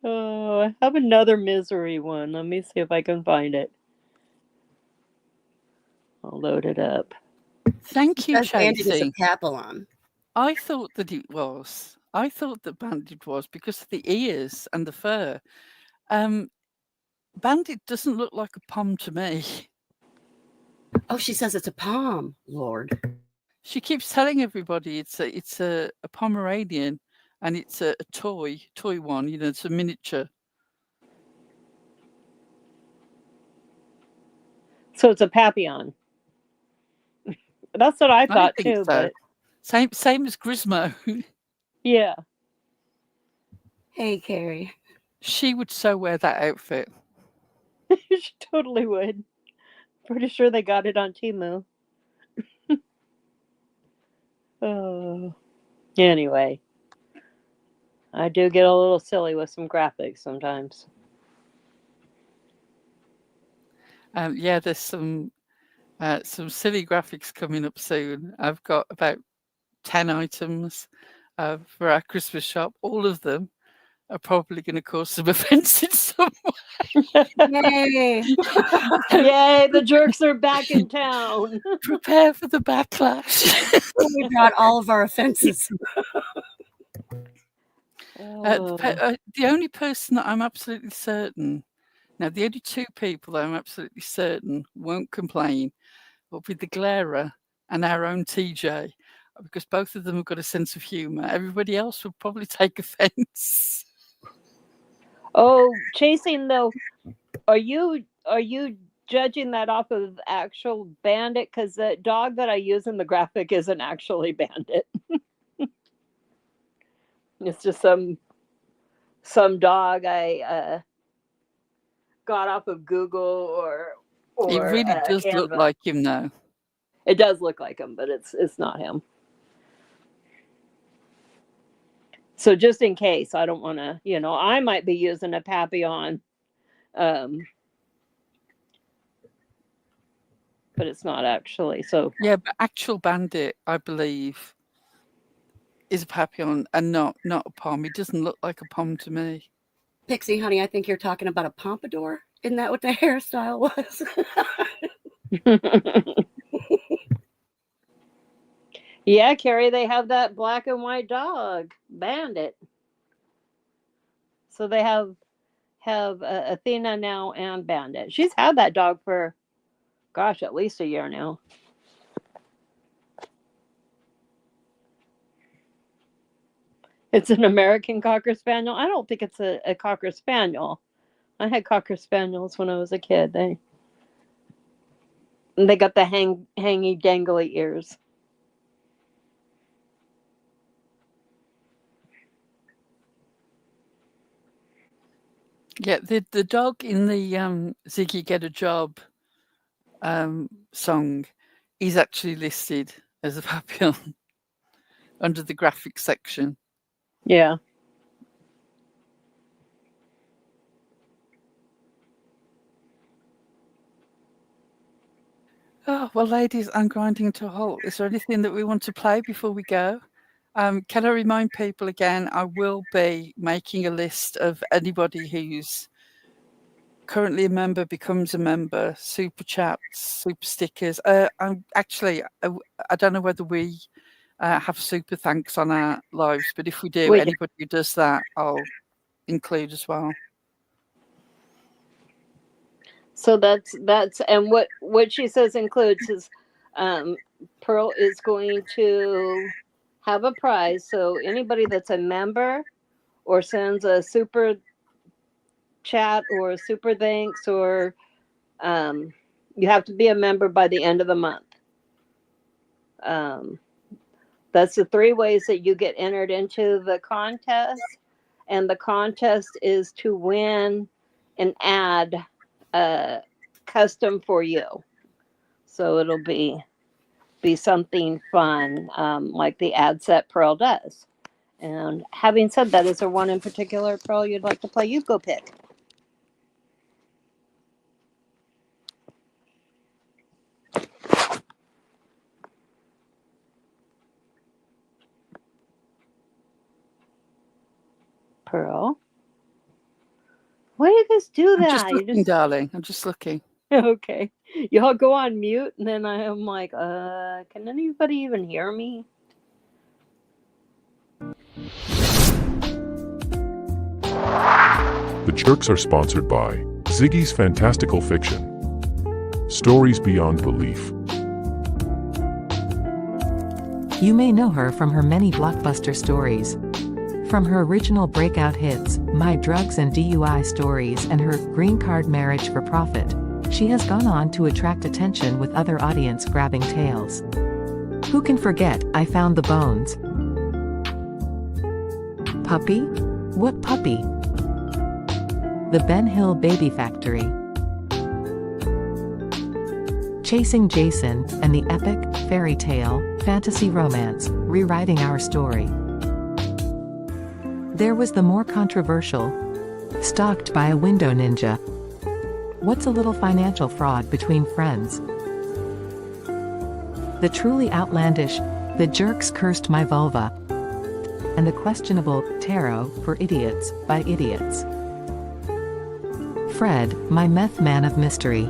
D: Oh, I have another Misery one. Let me see if I can find it. I'll load it up.
F: Thank you,
C: Bandit is a
F: Chelsea.
C: Papillon.
F: I thought that it was. I thought that Bandit was because of the ears and the fur. Bandit doesn't look like a pom to me.
C: Oh, she says it's a palm, Lord.
F: She keeps telling everybody it's a Pomeranian, and it's a toy one. You know, it's a miniature.
D: So it's a Papillon. That's what I thought
F: think
D: too.
F: so.
D: But
F: Same as Grismo.
D: yeah,
C: Hey, Carrie.
F: She would so wear that outfit.
D: she totally would. Pretty sure they got it on Temu. Oh. Anyway, I do get a little silly with some graphics sometimes.
F: Yeah, there's some silly graphics coming up soon. I've got about 10 items for our Christmas shop. All of them are probably going to cause some offence in some way.
C: Yay!
D: Yay, the jerks are back in town.
F: Prepare for the backlash.
C: We brought all of our offenses.
F: The only person that I'm absolutely certain, now the only two people that I'm absolutely certain won't complain will be the Glarer and our own TJ, because both of them have got a sense of humour. Everybody else will probably take offence.
D: Oh, Chasing though, are you judging that off of actual Bandit? Because the dog that I use in the graphic isn't actually Bandit. It's just some dog I got off of Google or
F: It really does
D: Canva.
F: look like him though.
D: It does look like him, but it's not him. So just in case, I don't want to, I might be using a Papillon, but it's not actually. So
F: yeah, but actual Bandit, I believe, is a Papillon and not a pom. He doesn't look like a pom to me.
C: Pixie, honey, I think you're talking about a pompadour. Isn't that what the hairstyle was?
D: Yeah, Carrie, they have that black and white dog, Bandit. So they have Athena now and Bandit. She's had that dog for, gosh, at least a year now. It's an American Cocker Spaniel. I don't think it's a Cocker Spaniel. I had Cocker Spaniels when I was a kid. They got the hangy dangly ears.
F: Yeah, the dog in the Ziggy Get a Job song is actually listed as a Papillon under the graphics section.
D: Yeah.
F: Oh, well, ladies, I'm grinding to a halt. Is there anything that we want to play before we go? Can I remind people again, I will be making a list of anybody who's currently a member, becomes a member, super chats, super stickers. I don't know whether we have super thanks on our lives, but if we do, anybody who does that, I'll include as well.
D: So that's and what she says includes is Pearl is going to have a prize. So anybody that's a member or sends a super chat or a super thanks, or you have to be a member by the end of the month. That's the 3 ways that you get entered into the contest, and the contest is to win an ad custom for you. So it'll be something fun, like the ad set Pearl does. And having said that, is there one in particular, Pearl, you'd like to play? You go pick. Pearl? Why do you guys do that?
F: I'm just looking, darling. I'm just looking.
D: Okay. Y'all go on mute, and then I'm like, can anybody even hear me?
J: The Jerks are sponsored by Ziggy's Fantastical Fiction. Stories beyond belief.
L: You may know her from her many blockbuster stories. From her original breakout hits, My Drugs and DUI Stories, and her Green Card Marriage for Profit, she has gone on to attract attention with other audience-grabbing tales. Who can forget I Found the Bones? Puppy? What puppy? The Ben Hill Baby Factory. Chasing Jason, and the epic, fairy tale, fantasy romance, Rewriting Our Story. There was the more controversial, Stalked by a Window Ninja. What's a little financial fraud between friends? The truly outlandish, The Jerks Cursed My Vulva. And the questionable, Tarot for Idiots, by Idiots. Fred, My Meth Man of Mystery.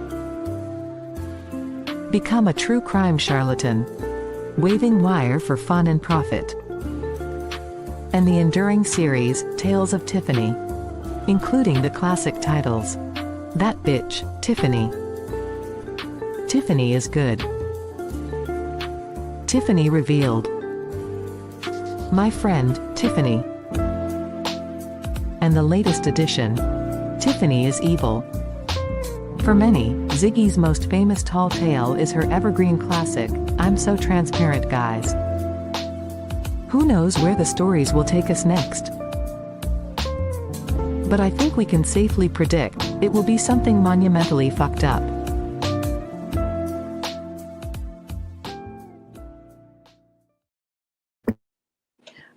L: Become a true crime charlatan. Waving wire for fun and profit. And the enduring series, Tales of Tiffany. Including the classic titles. That Bitch, Tiffany. Tiffany is good. Tiffany Revealed. My Friend, Tiffany. And the latest edition, Tiffany is Evil. For many, Ziggy's most famous tall tale is her evergreen classic, I'm So Transparent Guys. Who knows where the stories will take us next? But I think we can safely predict, it will be something monumentally fucked up.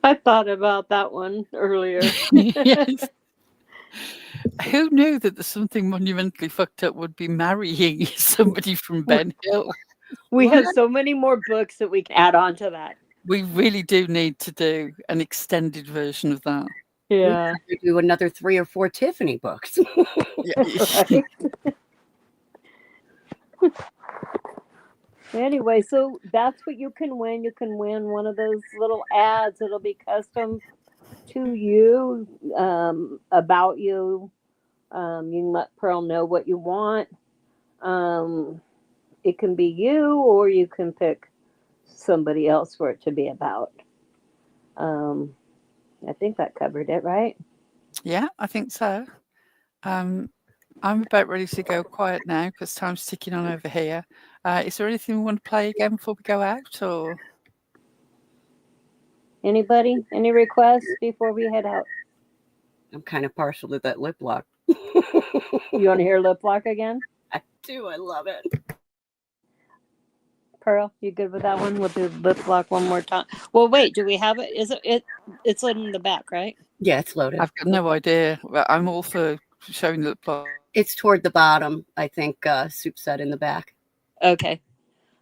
D: I thought about that one earlier.
F: Yes. Who knew that the something monumentally fucked up would be marrying somebody from Ben Hill?
D: We have so many more books that we can add on to that.
F: We really do need to do an extended version of that.
D: Yeah.
C: We do another 3 or 4 Tiffany books.
D: Right? Anyway, so that's what you can win. You can win one of those little ads. It'll be custom to you, about you. You can let Pearl know what you want. It can be you, or you can pick somebody else for it to be about. I think that covered it, right?
F: Yeah, I think so. I'm about ready to go quiet now because time's ticking on over here. Is there anything we want to play again before we go out, or
D: Anybody? Any requests before we head out?
C: I'm kind of partial to that lip lock.
D: You want to hear Lip Lock again?
C: I do. I love it.
D: Pearl, you good with that one? We'll do Lip Lock one more time. Well, wait, do we have it? Is it? It's in the back, right?
C: Yeah, it's loaded.
F: I've got no idea. I'm all for showing the plot.
C: It's toward the bottom. I think Soup said in the back.
D: Okay.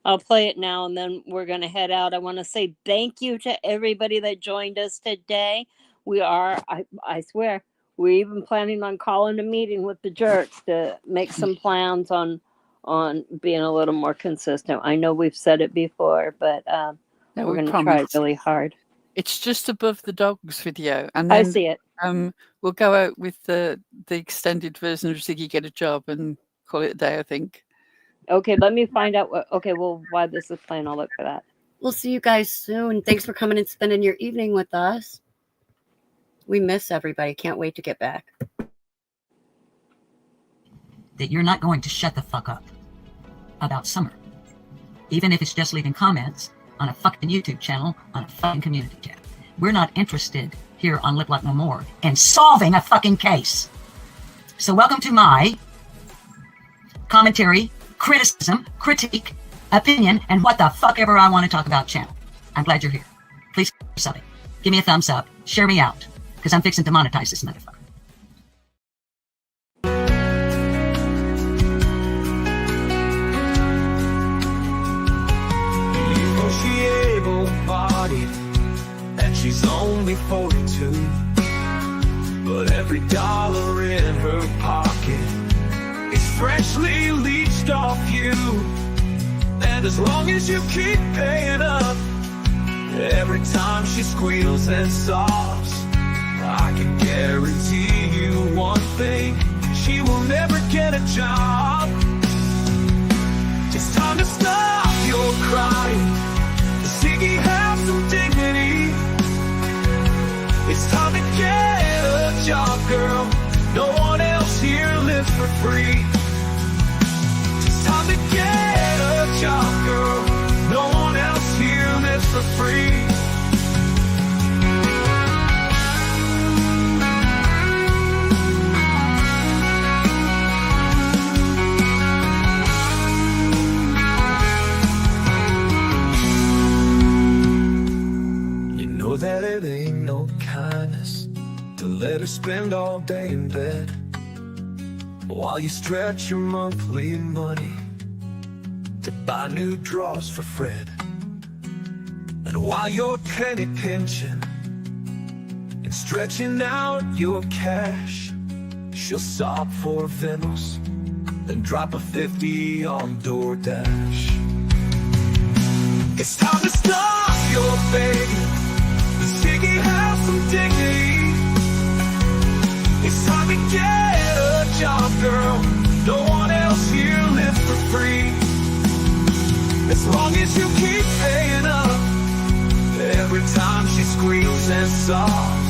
D: I'll play it now, and then we're going to head out. I want to say thank you to everybody that joined us today. We are, I swear, we're even planning on calling a meeting with the jerks to make some plans on being a little more consistent. I know we've said it before, but we're going to try really hard.
F: It's just above the dogs video, and then,
D: I see it.
F: We'll go out with the extended version of Ziggy Get a Job and call it a day, I think.
D: Okay, let me find out what. Okay, well, while this is playing, I'll look for that.
C: We'll see you guys soon. Thanks for coming and spending your evening with us. We miss everybody. Can't wait to get back.
E: That you're not going to shut the fuck up about summer. Even if it's just leaving comments on a fucking YouTube channel, on a fucking community tab. We're not interested here on Lip Lock No More in solving a fucking case. So welcome to my commentary, criticism, critique, opinion, and what the fuck ever I want to talk about channel. I'm glad you're here. Please sub it. Give me a thumbs up. Share me out. Because I'm fixing to monetize this motherfucker.
K: Able-bodied, and she's only 42. But every dollar in her pocket is freshly leached off you. And as long as you keep paying up, every time she squeals and sobs, I can guarantee you one thing: she will never get a job. It's time to stop your crying. Ziggy has job, girl. No one else here lives for free. It's time to get a job, girl. No one else here lives for free. You know that it ain't no kindness to let her spend all day in bed while you stretch your monthly money to buy new drawers for Fred. And while you're penny pinching and stretching out your cash, she'll stop for Venus and drop a 50 on DoorDash. It's time to stop your begging. Ziggy has some dignity. It's time to get a job, girl. No one else here lives for free. As long as you keep paying up every time she screams and sobs.